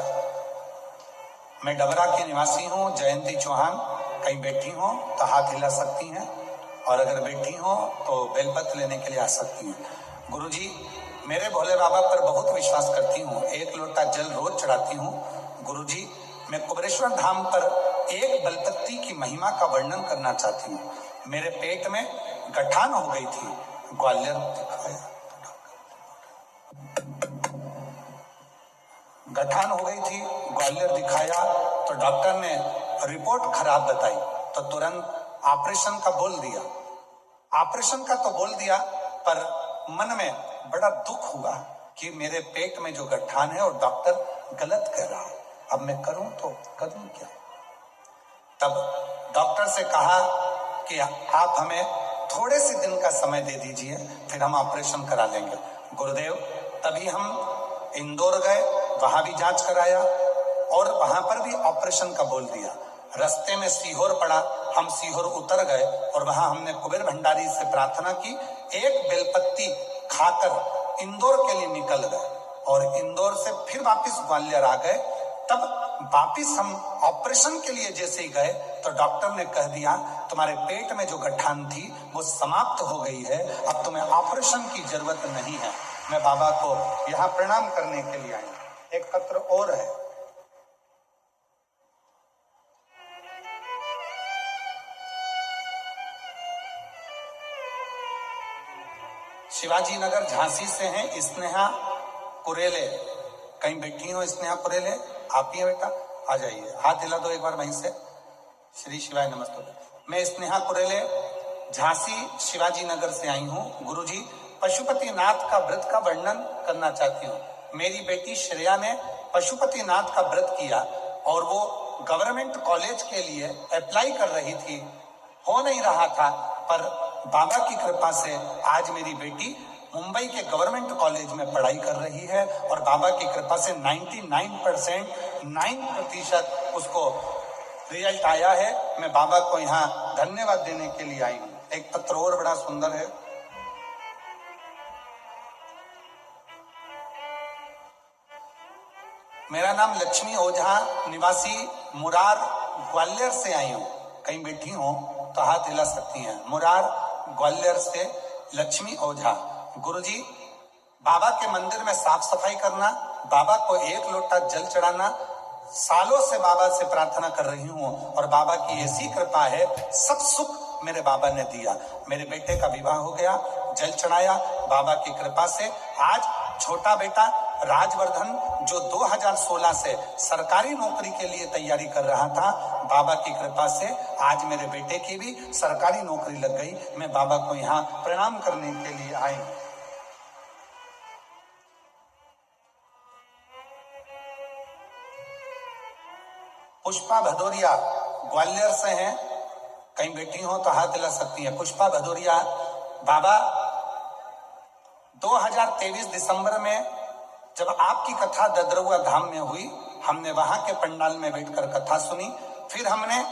मैं डबरा की निवासी हूँ, जयंती चौहान। कहीं बैठी हो तो हाथ हिला सकती हैं, और अगर बैठी हो तो बेलपत्र लेने के लिए आ सकती हैं। गुरुजी मेरे भोले बाबा पर बहुत विश्वास करती हूँ, 1 लोटा जल रोज चढ़ाती हूँ। गुरुजी मैं कुबरेश्वर धाम पर एक बेलपत्ती की महिमा का वर्णन करना चाहती हूँ। मेरे पेट में गठान हो गई थी, ग्वालियर दिखाया, गठान हो गई थी, ग्वालियर दिखाया तो डॉक्टर ने रिपोर्ट खराब बताई, तो तुरंत ऑपरेशन का बोल दिया। ऑपरेशन का तो बोल दिया, पर मन में बड़ा दुख हुआ कि मेरे पेट में जो गठान है और डॉक्टर गलत कह रहा है, अब मैं करूं तो करूं क्या। तब डॉक्टर से कहा कि आप हमें थोड़े से दिन का समय दे दीजिए, फिर हम ऑपरेशन करा लेंगे। गुरुदेव तभी हम इंदौर गए, वहां भी जांच कराया और वहां पर भी ऑपरेशन का बोल दिया। रास्ते में सीहोर पड़ा, हम सीहोर उतर गए और वहां हमने कुबेर भंडारी से प्रार्थना की, एक बेलपत्ती खाकर इंदौर के लिए निकल गए और इंदौर से फिर वापिस ग्वालियर आ गए। तब वापिस हम ऑपरेशन के लिए जैसे ही गए तो डॉक्टर ने कह दिया तुम्हारे पेट में जो गठान थी वो समाप्त हो गई है, अब तुम्हें ऑपरेशन की जरूरत नहीं है। मैं बाबा को यहाँ प्रणाम करने के लिए आई। एक पत्र और है, शिवाजी नगर झांसी से हैं स्नेहा कुरेले। कहीं बैठी हो स्नेहा कुरेले, आप ही हैं बेटा, आ जाइए, हाथ हिला दो एक बार वहीं से। श्री शिवाय नमस्ते। मैं स्नेहा कुरेले झांसी शिवाजी नगर से आई हूँ। गुरुजी पशुपति नाथ का व्रत का वर्णन करना चाहती हूँ। मेरी बेटी श्रेया ने पशुपति नाथ का व्रत किया और वो गवर्नमेंट कॉलेज के लिए अप्लाई कर रही थी, हो नहीं रहा था, पर बाबा की कृपा से आज मेरी बेटी मुंबई के गवर्नमेंट कॉलेज में पढ़ाई कर रही है और बाबा की कृपा से 99% उसको रिजल्ट आया है। मैं बाबा को यहाँ धन्यवाद देने के लिए आई हूँ। एक पत्र और बड़ा सुंदर है, मेरा नाम लक्ष्मी ओझा, निवासी मुरार ग्वालियर से आई हूँ। कहीं बैठी हो तो हाथ हिला सकती हैं। मुरार ग्वालियर से लक्ष्मी ओझा। गुरुजी बाबा के मंदिर में साफ सफाई करना, बाबा को 1 लोटा जल चढ़ाना, सालों से बाबा से प्रार्थना कर रही हूँ और बाबा की ऐसी कृपा है, सब सुख मेरे बाबा ने दिया। मेरे बेटे का विवाह हो गया, जल चढ़ाया, बाबा की कृपा से आज छोटा बेटा राजवर्धन जो 2016 से सरकारी नौकरी के लिए तैयारी कर रहा था, बाबा की कृपा से आज मेरे बेटे की भी सरकारी नौकरी लग गई। मैं बाबा को यहाँ प्रणाम करने के लिए आई। पुष्पा भदौरिया ग्वालियर से हैं, कहीं बैठी हो तो हाथ हिला सकती हैं। पुष्पा भदौरिया, बाबा 2023 दिसंबर में जब आपकी कथा ददरुआ धाम में हुई, हमने वहां के पंडाल में बैठकर कथा सुनी। फिर हमने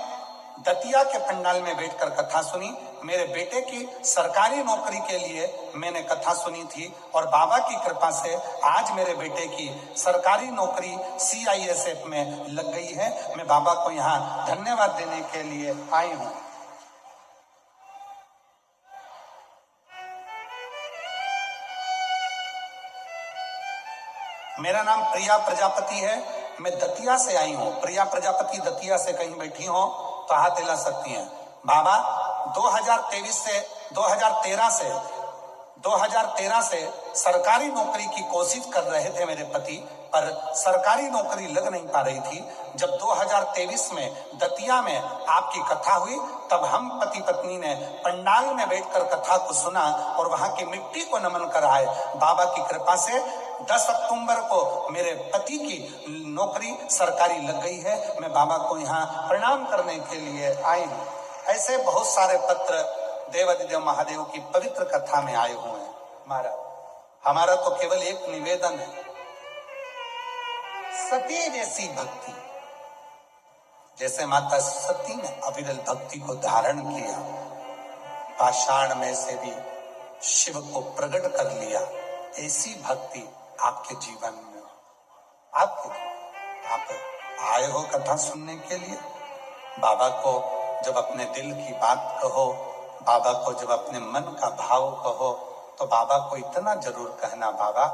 दतिया के पंडाल में बैठकर कथा सुनी। मेरे बेटे की सरकारी नौकरी के लिए मैंने कथा सुनी थी और बाबा की कृपा से आज मेरे बेटे की सरकारी नौकरी CISF में लग गई है। मैं बाबा को यहाँ धन्यवाद देने के लिए आई हूँ। मेरा नाम प्रिया प्रजापति है। मैं दतिया से आई हूँ। प्रिया प्रजापति दतिया से कहीं बैठी हो तो हाथ हिला सकती हैं। बाबा 2013 से सरकारी नौकरी की कोशिश कर रहे थे मेरे पति, पर सरकारी नौकरी लग नहीं पा रही थी। जब 2023 में दतिया में आपकी कथा हुई, तब हम पति पत्नी ने पंडाल में बैठकर कथा को सुना और वहां की मिट्टी को नमन कर आए। बाबा की कृपा से 10 अक्टूबर को मेरे पति की नौकरी सरकारी लग गई है। मैं बाबा को यहाँ प्रणाम करने के लिए आई हूँ। ऐसे बहुत सारे पत्र देवादिदेव महादेव की पवित्र कथा में आए हुए हैं। हमारा तो केवल एक निवेदन है, सती जैसी भक्ति, जैसे माता सती ने अविरल भक्ति को धारण किया, पाषाण में से भी शिव को प्रकट कर लिया, ऐसी भक्ति आपके जीवन में हो। आप आए हो कथा सुनने के लिए। बाबा को जब अपने दिल की बात कहो, बाबा को जब अपने मन का भाव कहो, तो बाबा को इतना जरूर कहना, बाबा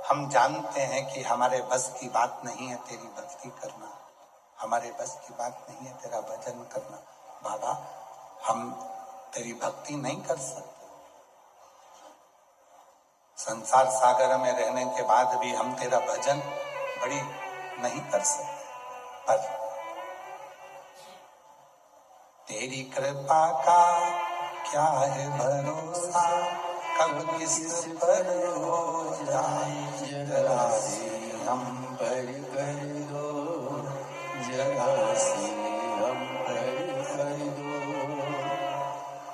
हम जानते हैं कि हमारे बस की बात नहीं है तेरी भक्ति करना, हमारे बस की बात नहीं है तेरा भजन करना। बाबा हम तेरी भक्ति नहीं कर सकते। संसार सागर में रहने के बाद भी हम तेरा भजन बड़ी नहीं कर सकते, पर तेरी कृपा का क्या है भरोसा, कब किस पर हो जाए जरा सी हम पर कर दो, जरा सी हम पर कर दो।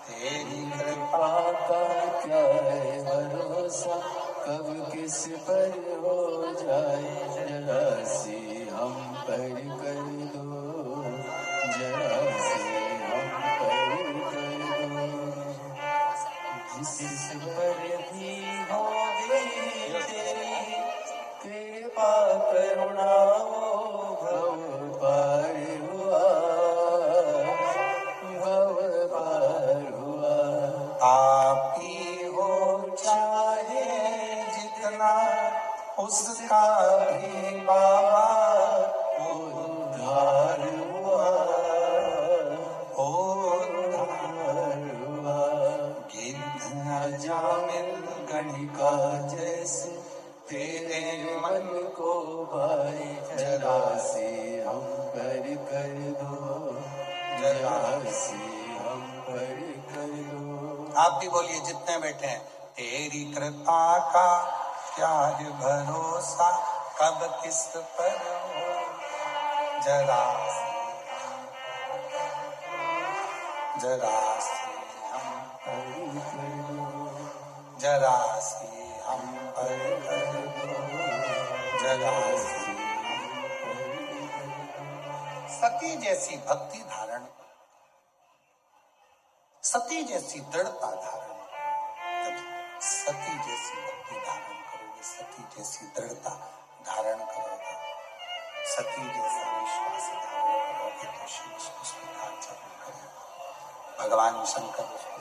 तेरी कृपा का क्या है भरोसा, कब किस पर हो जाए, जरा सी हम पर कर दो, जरा सी हम पर कर दो। जिस पर भी होगी तेरी कृपा करुणा, वो भव पार हुआ, भव पार हुआ। आप ही हो चाहे जितना, उसका भी बाबा उद्धार हुआ, उद्धार हुआ। गिद्ध जामिल गणिका जैसे तेरे मन को भाई, जरा से हम पर कर दो, जरा से हम पर कर दो। आप भी बोलिए जितने बैठे हैं। तेरी कृपा का क्या है भरोसा, कब किस पर हो, जरा सी हम पर कर दो, जरा सी हम पर कर दो, जरा सी। सती जैसी भक्ति धारण, सती जैसी दृढ़ता धारण, जब सती जैसी भक्ति धारण करोगे, सती जैसी दृढ़ता धारण करोगे, सती जैसा विश्वास धारण करोगे, तो शिव उसको स्वीकार जरूर करेगा। भगवान शंकर उसको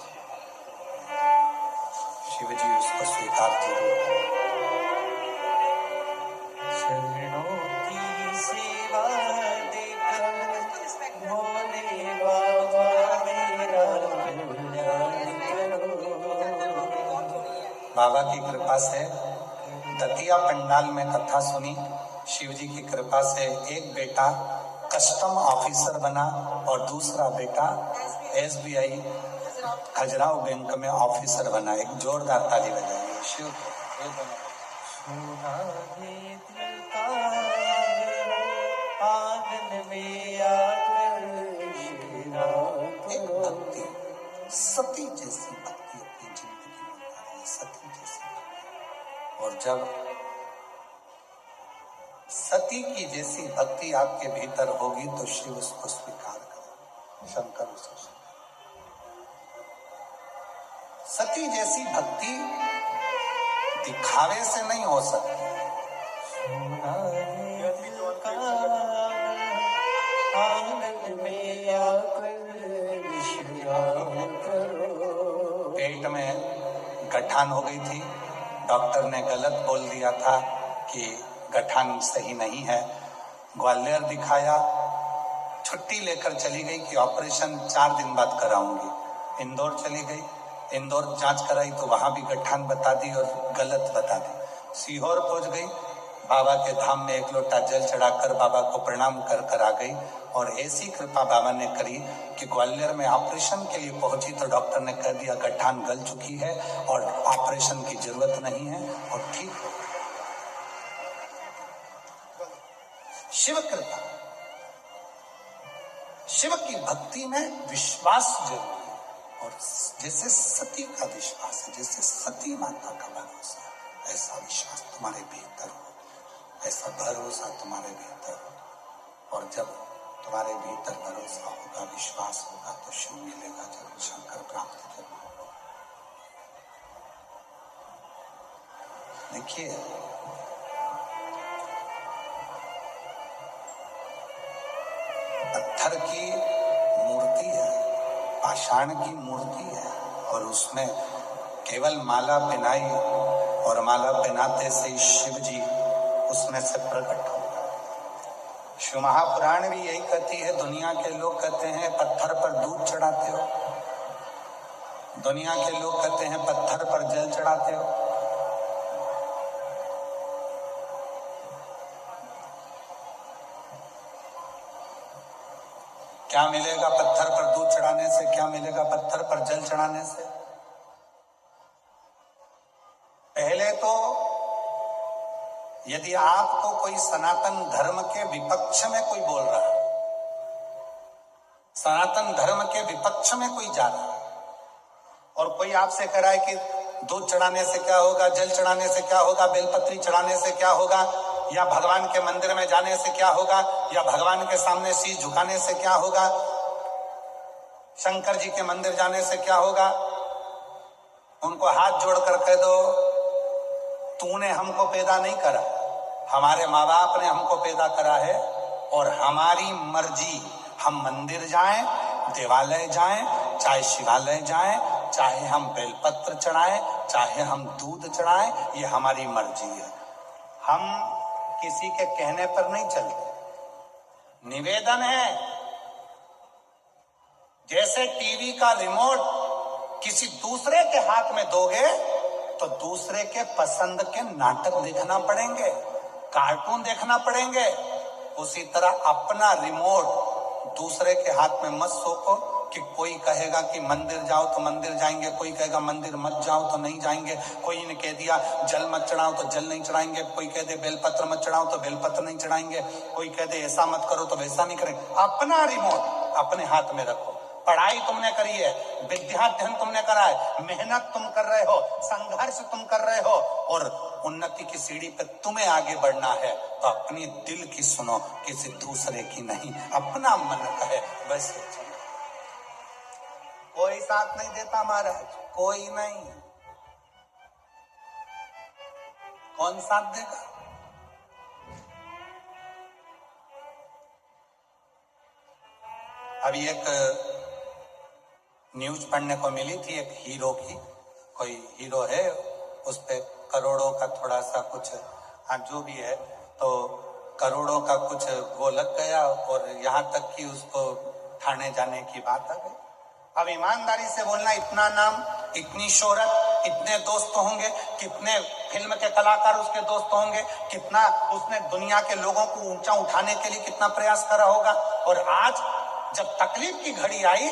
शिव जी उसको स्वीकार जरूर करेंगे। चरणों की सेवा देकर भोले बाबा मेरा कल्याण करो। बाबा की कृपा से दतिया पंडाल में कथा सुनी। शिव जी की कृपा से एक बेटा कस्टम ऑफिसर बना और दूसरा बेटा SBI खजुराहो बैंक में ऑफिसर बना। एक जोरदार ताली बजाइए शिव को। सुना है दिल का आंगन में आकर मेरा एक भक्ति, सती जैसी भक्ति अपनी जिंदगी में उतारिए, सती जैसी भक्ति। और जब सती की जैसी भक्ति आपके भीतर होगी तो शिव उसको स्वीकार करे, शंकर उसे सती जैसी भक्ति दिखावे से नहीं हो सकती। सुना है दिल का आंगन में आकर विश्राम करो। पेट में गठान हो गई थी, डॉक्टर ने गलत बोल दिया था कि गठान सही नहीं है। ग्वालियर दिखाया, छुट्टी लेकर चली गई कि ऑपरेशन 4 दिन बाद कराऊंगी। इंदौर चली गई, इंदौर जांच कराई तो वहां भी गठान बता दी और गलत बता दी। सीहोर पहुंच गई, बाबा के धाम में 1 लोटा जल चढ़ाकर बाबा को प्रणाम कर कर आ गई। और ऐसी कृपा बाबा ने करी कि ग्वालियर में ऑपरेशन के लिए पहुंची तो डॉक्टर ने कह दिया गठान गल चुकी है और ऑपरेशन की जरूरत नहीं है और ठीक हो। शिव कृपा, शिव की भक्ति में विश्वास जरूरी है। और जैसे सती का विश्वास है, जैसे सती माता का भरोसा है, ऐसा विश्वास तुम्हारे भीतर हो, ऐसा भरोसा तुम्हारे भीतर हो। और जब तुम्हारे भीतर भरोसा होगा, विश्वास होगा तो शिव मिलेगा जरूर, शंकर प्राप्त जरूर होगा। देखिए, पत्थर की मूर्ति है, पाषाण की मूर्ति है और उसमें केवल माला पहनाई और माला पहनाते से ही शिव जी उसमें से प्रकट हो। शिव महापुराण भी यही कहती है। दुनिया के लोग कहते हैं पत्थर पर दूध चढ़ाते हो, दुनिया के लोग कहते हैं पत्थर पर जल चढ़ाते हो। क्या मिलेगा पत्थर पर दूध चढ़ाने से, क्या मिलेगा पत्थर पर जल चढ़ाने से? पहले तो यदि आपको कोई सनातन धर्म के विपक्ष में कोई बोल रहा है, सनातन धर्म के विपक्ष में कोई जा रहा है और कोई आपसे कह रहा है कि दूध चढ़ाने से क्या होगा, जल चढ़ाने से क्या होगा, बेलपत्री चढ़ाने से क्या होगा, या भगवान के मंदिर में जाने से क्या होगा, या भगवान के सामने शीश झुकाने से क्या होगा, शंकर जी के मंदिर जाने से क्या होगा, उनको हाथ जोड़कर कह दो तूने हमको पैदा नहीं करा, हमारे माँ बाप ने हमको पैदा करा है और हमारी मर्जी, हम मंदिर जाएं, देवालय जाएं, चाहे शिवालय जाएं, चाहे हम बेलपत्र चढ़ाएं, चाहे हम दूध चढ़ाएं, ये हमारी मर्जी है। हम किसी के कहने पर नहीं चलते। निवेदन है, जैसे टीवी का रिमोट किसी दूसरे के हाथ में दोगे तो दूसरे के पसंद के नाटक देखना पड़ेंगे, कार्टून देखना पड़ेंगे। उसी तरह अपना रिमोट दूसरे के हाथ में मत सौंपो कि कोई कहेगा कि मंदिर जाओ तो मंदिर जाएंगे, कोई कहेगा मंदिर मत जाओ तो नहीं जाएंगे, कोई ने कह दिया जल मत चढ़ाओ तो जल नहीं चढ़ाएंगे, कोई कह दे बेलपत्र मत चढ़ाओ तो बेलपत्र नहीं चढ़ाएंगे, कोई कह दे ऐसा मत करो तो वैसा नहीं करेंगे। अपना रिमोट अपने हाथ में रखो। पढ़ाई तुमने करी है, विद्याध्ययन तुमने करा है, मेहनत तुम कर रहे हो, संघर्ष तुम कर रहे हो और उन्नति की सीढ़ी पे तुम्हें आगे बढ़ना है तो अपनी दिल की सुनो, किसी दूसरे की नहीं। अपना मन कहे वैसे चलो। कोई साथ नहीं देता महाराज, कोई नहीं। कौन साथ देगा? अभी एक न्यूज पढ़ने को मिली थी एक हीरो की, कोई हीरो है, उस पे करोड़ों का थोड़ा सा कुछ, हाँ जो भी है, तो करोड़ों का कुछ वो लग गया और यहाँ तक कि उसको थाने जाने की बात आ गई। अब ईमानदारी से बोलना, इतना नाम, इतनी शोहरत, इतने दोस्त होंगे, कितने फिल्म के कलाकार उसके दोस्त होंगे, कितना उसने दुनिया के लोगों को ऊंचा उठाने के लिए कितना प्रयास करा होगा। और आज जब तकलीफ की घड़ी आई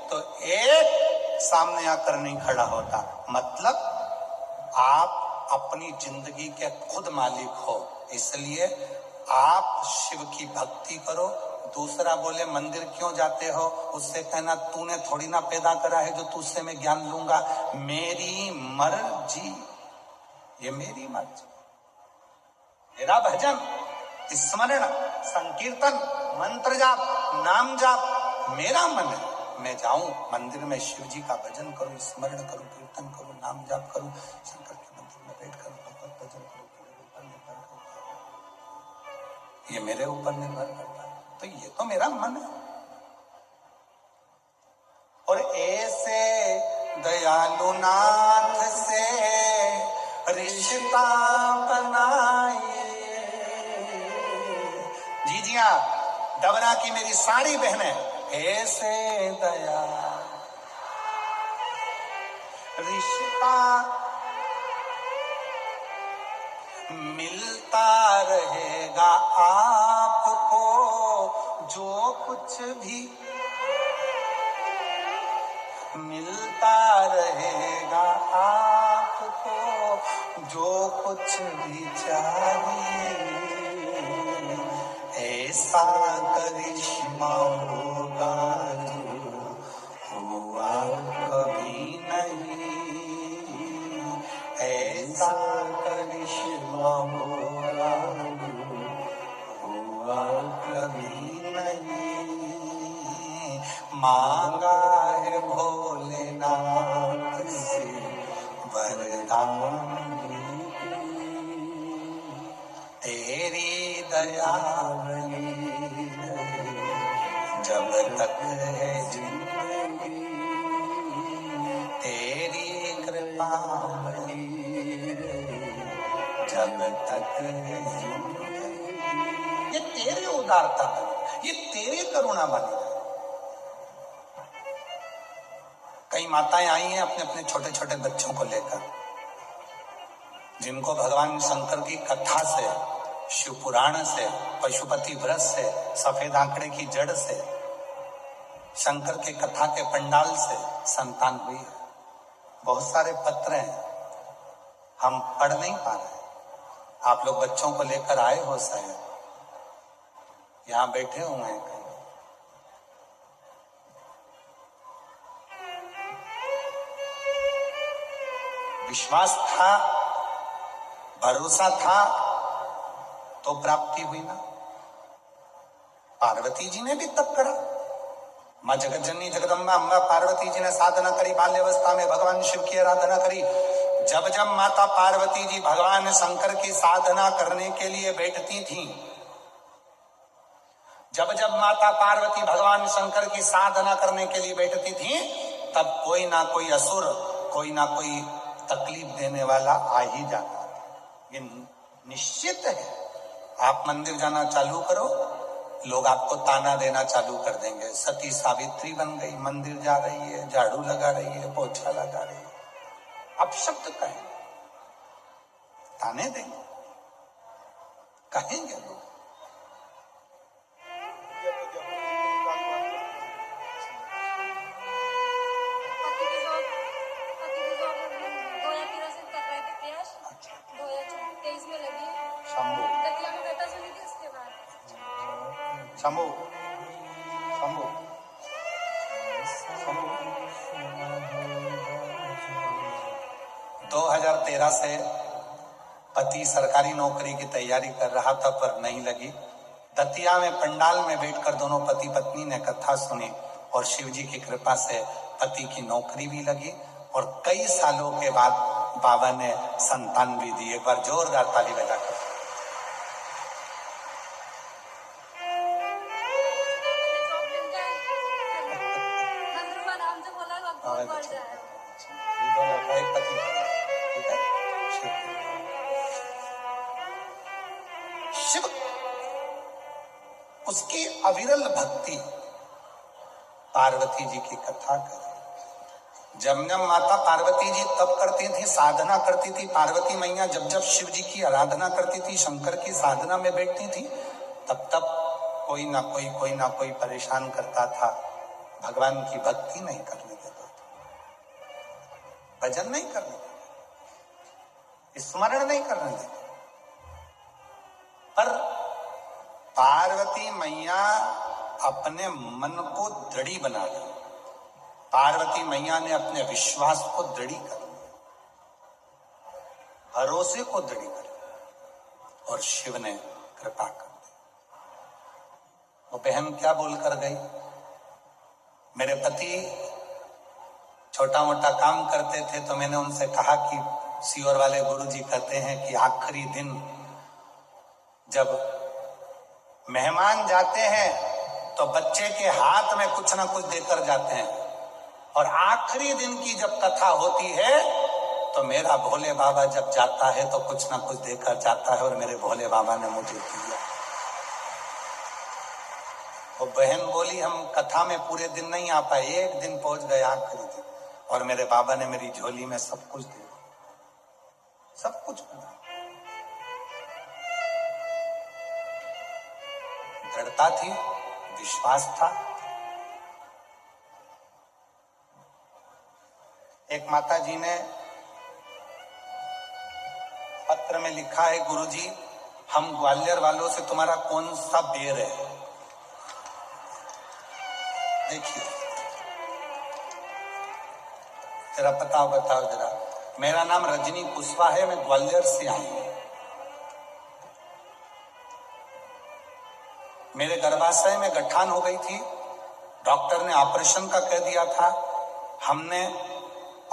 तो एक सामने आकर नहीं खड़ा होता। मतलब आप अपनी जिंदगी के खुद मालिक हो, इसलिए आप शिव की भक्ति करो। दूसरा बोले मंदिर क्यों जाते हो, उससे कहना तूने थोड़ी ना पैदा करा है जो तुझसे मैं ज्ञान लूंगा। मेरी मर्जी, ये मेरी मर्जी, मेरा भजन, स्मरण, संकीर्तन, मंत्र जाप, नाम जाप मेरा मन है। मैं जाऊं मंदिर में शिव जी का भजन करूं, स्मरण करूं, कीर्तन करूं, नाम जाप करूं, शंकर के मंदिर में बैठ कर भगवत भजन करूं, मेरे ऊपर निर्भर करता है, ये मेरे ऊपर निर्भर करता है। तो ये तो मेरा मन है। और ऐसे दयालु नाथ से रिश्ता बनाइए। जीजिया डबरा की मेरी सारी बहनें, ऐसे दया रिश्ता मिलता रहेगा आपको, जो कुछ भी मिलता रहेगा आपको, जो कुछ भी चाहिए। ऐसा करिश्मा होगा जो हुआ कभी नहीं, ऐसा करिश्मा होगा जो हुआ कभी नहीं। मांगा है भोलेनाथ से वरदान, तेरी दया बनी रहे जब तक है जिंदगी, तेरी कृपा बनी रहे जब तक है जिंदगी। ये तेरी उदारता बनी, ये तेरी करुणा बनी रहे। कई माताएं आई हैं अपने अपने छोटे छोटे बच्चों को लेकर, जिनको भगवान शंकर की कथा से, शिव पुराण से, पशुपति व्रत से, सफेद आंकड़े की जड़ से, शंकर के कथा के पंडाल से संतान हुई है। बहुत सारे पत्र हैं, हम पढ़ नहीं पा रहे। आप लोग बच्चों को लेकर आए हो, शायद यहां बैठे हुए हैं कई। विश्वास था, भरोसा था तो प्राप्ति हुई ना। पार्वती जी ने भी तप करा। मां जगत जननी जगदम्बा अम्बा पार्वती जी ने साधना करी, बाल्यावस्था में भगवान शिव की आराधना करी। जब जब माता पार्वती जी भगवान शंकर की साधना करने के लिए बैठती थी, जब जब माता पार्वती भगवान शंकर की साधना करने के लिए बैठती थी, तब कोई ना कोई असुर, कोई ना कोई तकलीफ देने वाला आ ही जाता। ये निश्चित है। आप मंदिर जाना चालू करो, लोग आपको ताना देना चालू कर देंगे। सती सावित्री बन गई, मंदिर जा रही है, झाड़ू लगा रही है, पोछा लगा रही है। अपशब्द कहें, ताने देंगे, कहेंगे लोग। शंभू शंभू शंभू 2013 से पति सरकारी नौकरी की तैयारी कर रहा था, पर नहीं लगी। दतिया में पंडाल में बैठकर दोनों पति पत्नी ने कथा सुनी और शिव जी की कृपा से पति की नौकरी भी लगी और कई सालों के बाद बाबा ने संतान भी दी। एक बार जोरदार ताली बजाकर। शिव उसकी अविरल भक्ति, पार्वती जी की कथा करे। जब जब माता पार्वती जी तप करती थी, साधना करती थी, पार्वती मैया जब जब शिव जी की आराधना करती थी, शंकर की साधना में बैठती थी, तब तब कोई ना कोई परेशान करता था, भगवान की भक्ति नहीं करने देता था, भजन नहीं करने देता, स्मरण नहीं करने देता। पर पार्वती मैया अपने मन को दृढ़ी बना ली। पार्वती मैया ने अपने विश्वास को दृढ़ी कर लिया, भरोसे को दृढ़ी कर लिया और शिव ने कृपा कर दी। वो बहन क्या बोलकर गई, मेरे पति छोटा मोटा काम करते थे तो मैंने उनसे कहा कि सीहोर वाले गुरुजी कहते हैं कि आखिरी दिन जब मेहमान जाते हैं तो बच्चे के हाथ में कुछ ना कुछ देकर जाते हैं, और आखिरी दिन की जब कथा होती है तो मेरा भोले बाबा जब जाता है तो कुछ ना कुछ देकर जाता है, और मेरे भोले बाबा ने मुझे दिया। वो बहन बोली हम कथा में पूरे दिन नहीं आ पाए, एक दिन पहुंच गए आखिरी दिन, और मेरे बाबा ने मेरी झोली में सब कुछ दिया, सब कुछ मिला। दृढ़ता थी, विश्वास था। एक माता जी ने पत्र में लिखा है, गुरुजी हम ग्वालियर वालों से तुम्हारा कौन सा बेर है, देखिए तेरा पता बताओ जरा। मेरा नाम रजनी कुशवाहा है, मैं ग्वालियर से आई हूं। मेरे गर्भाशय में गठान हो गई थी, डॉक्टर ने ऑपरेशन का कह दिया था। हमने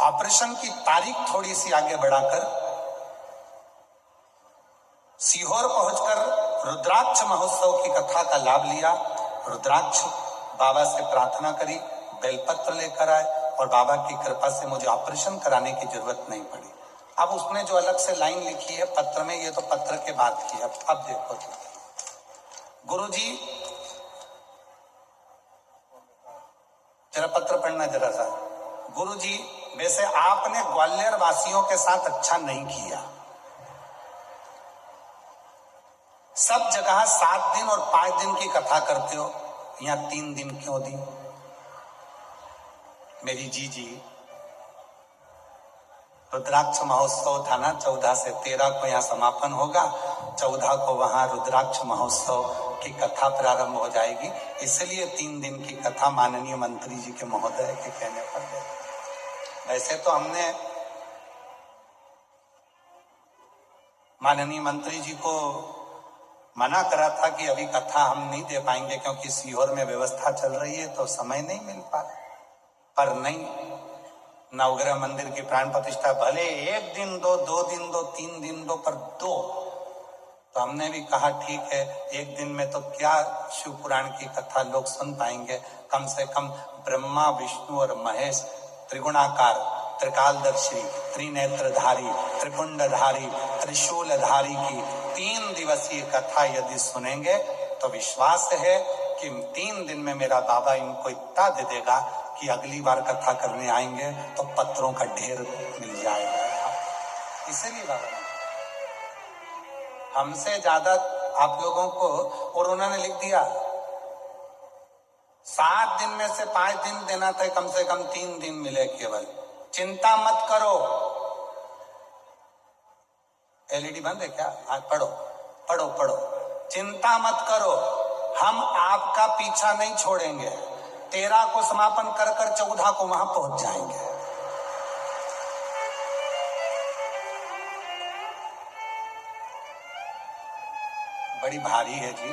ऑपरेशन की तारीख थोड़ी सी आगे बढ़ाकर सीहोर पहुंचकर रुद्राक्ष महोत्सव की कथा का लाभ लिया। रुद्राक्ष बाबा से प्रार्थना करी, बेलपत्र लेकर आए, और बाबा की कृपा से मुझे ऑपरेशन कराने की जरूरत नहीं पड़ी। अब उसने जो अलग से लाइन लिखी है पत्र में, ये तो पत्र के बाद की। अब देखो तो गुरुजी जरा पत्र पढ़ना जरा सा। गुरुजी वैसे आपने ग्वालियर वासियों के साथ अच्छा नहीं किया, सब जगह 7 दिन और 5 दिन की कथा करते हो, यहाँ 3 दिन क्यों दी। मेरी जी रुद्राक्ष महोत्सव था ना, 14 से 13 को यहाँ समापन होगा, 14 को वहां रुद्राक्ष महोत्सव की कथा प्रारंभ हो जाएगी, इसलिए 3 दिन की कथा माननीय मंत्री जी के महोदय के कहने पर दे। वैसे तो हमने माननीय मंत्री जी को मना करा था कि अभी कथा हम नहीं दे पाएंगे क्योंकि सीहोर में व्यवस्था चल रही है तो समय नहीं मिल पा रहा, पर नहीं, नवग्रह मंदिर की प्राण प्रतिष्ठा भले 1 दिन दो, 2 दिन दो, 3 दिन दो, पर 2 तो हमने भी कहा ठीक है, 1 दिन में तो क्या शिव पुराण की कथा लोग सुन पाएंगे, कम से कम ब्रह्मा विष्णु और महेश त्रिगुणाकार त्रिकालदर्शी त्रिनेत्रधारी त्रिपुंडधारी त्रिशूलधारी की 3 दिवसीय कथा यदि सुनेंगे तो विश्वास है कि 3 दिन में मेरा बाबा इनको इतना दे देगा कि अगली बार कथा करने आएंगे तो पत्रों का ढेर मिल जाएगा। इसीलिए बाबा ने हमसे ज्यादा आप लोगों को, और उन्होंने लिख दिया 7 दिन में से 5 दिन देना था, कम से कम 3 दिन मिले केवल, चिंता मत करो। एलईडी बंद है क्या? आज पढ़ो पढ़ो पढ़ो। चिंता मत करो, हम आपका पीछा नहीं छोड़ेंगे। 13 को समापन कर 14 को वहां पहुंच जाएंगे। बड़ी भारी है जी,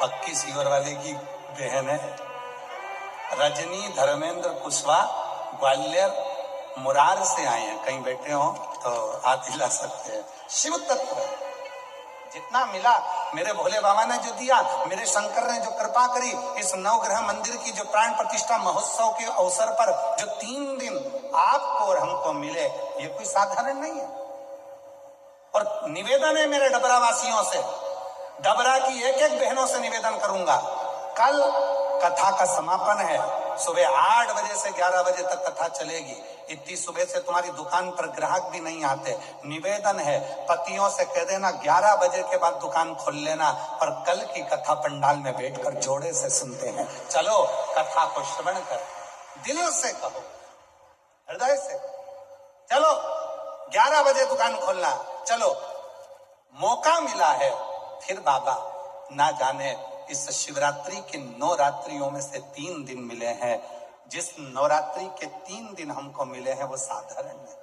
पक्की सीहोर वाले की बहन है रजनी धर्मेंद्र कुशवाहा, ग्वालियर मुरार से आए हैं। कहीं बैठे हो तो हाथ हिला सकते हैं। शिव तत्व जितना मिला मेरे भोले बाबा ने जो दिया, मेरे शंकर ने जो कृपा करी, इस नवग्रह मंदिर की जो प्राण प्रतिष्ठा महोत्सव के अवसर पर जो 3 दिन आपको और हमको मिले, ये कोई साधारण नहीं है। और निवेदन है मेरे डबरा वासियों से, डबरा की एक एक बहनों से निवेदन करूंगा, कल कथा का समापन है, सुबह 8 बजे से 11 बजे तक कथा चलेगी। इतनी सुबह से तुम्हारी दुकान पर ग्राहक भी नहीं आते। निवेदन है पतियों से कह देना 11 बजे के बाद दुकान खोल लेना, और कल की कथा पंडाल में बैठकर जोड़े से सुनते हैं। चलो कथा को श्रवण कर, दिल से कहो, हृदय से, चलो 11 बजे दुकान खोलना, चलो मौका मिला है। फिर बाबा ना जाने इस शिवरात्रि के 9 रात्रियों में से 3 दिन मिले हैं, जिस नवरात्रि के 3 दिन हमको मिले हैं वो साधारण नहीं।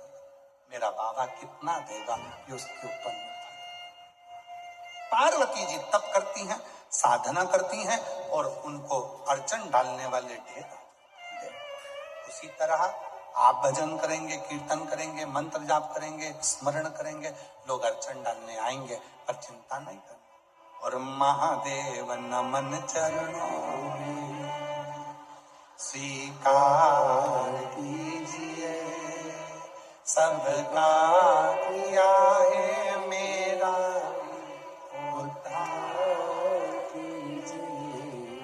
मेरा बाबा कितना देगा ये उसके ऊपर निर्भर। पार्वती जी तप करती हैं, साधना करती हैं और उनको अड़चन डालने वाले ढेर। उसी तरह आप भजन करेंगे, कीर्तन करेंगे, मंत्र जाप करेंगे, स्मरण करेंगे, लोग अड़चन डालने आएंगे, पर चिंता नहीं करनी। और महादेव नमन चरणों में स्वीकार कीजिए, सबका किया है मेरा उद्धार कीजिए,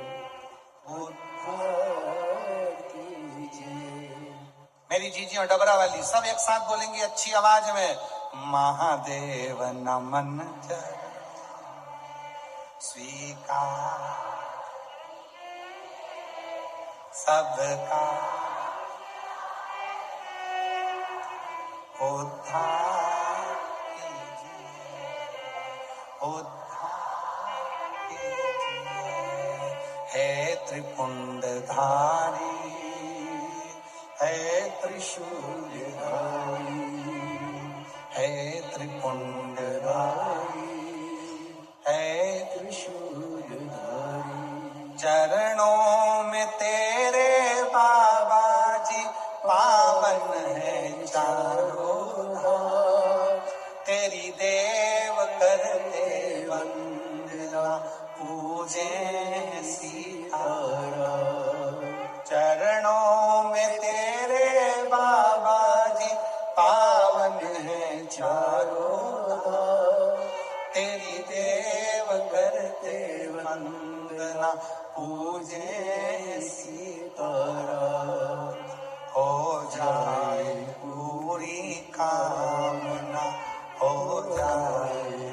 उद्धार कीजिए। मेरी जीजी और डबरा वाली सब एक साथ बोलेंगी अच्छी आवाज में, महादेव नमन चरण स्वीकार सबका उद्धार कीजिए, उद्धार कीजिए। हे त्रिपुंडधारी, हे त्रिशूलधारी, हे त्रिपुंडधारी, हे त्रिशूलधारी। चरणों में तेरे बाबा जी पावन है चारों धाम, तेरी देव करते वंदना पूजे सीताराम। चरणों में तेरे बाबा जी पावन है चारों धाम, तेरी देव करते वंदना पूजे सीताराम। हो जाए पूरी कामना, हो जाए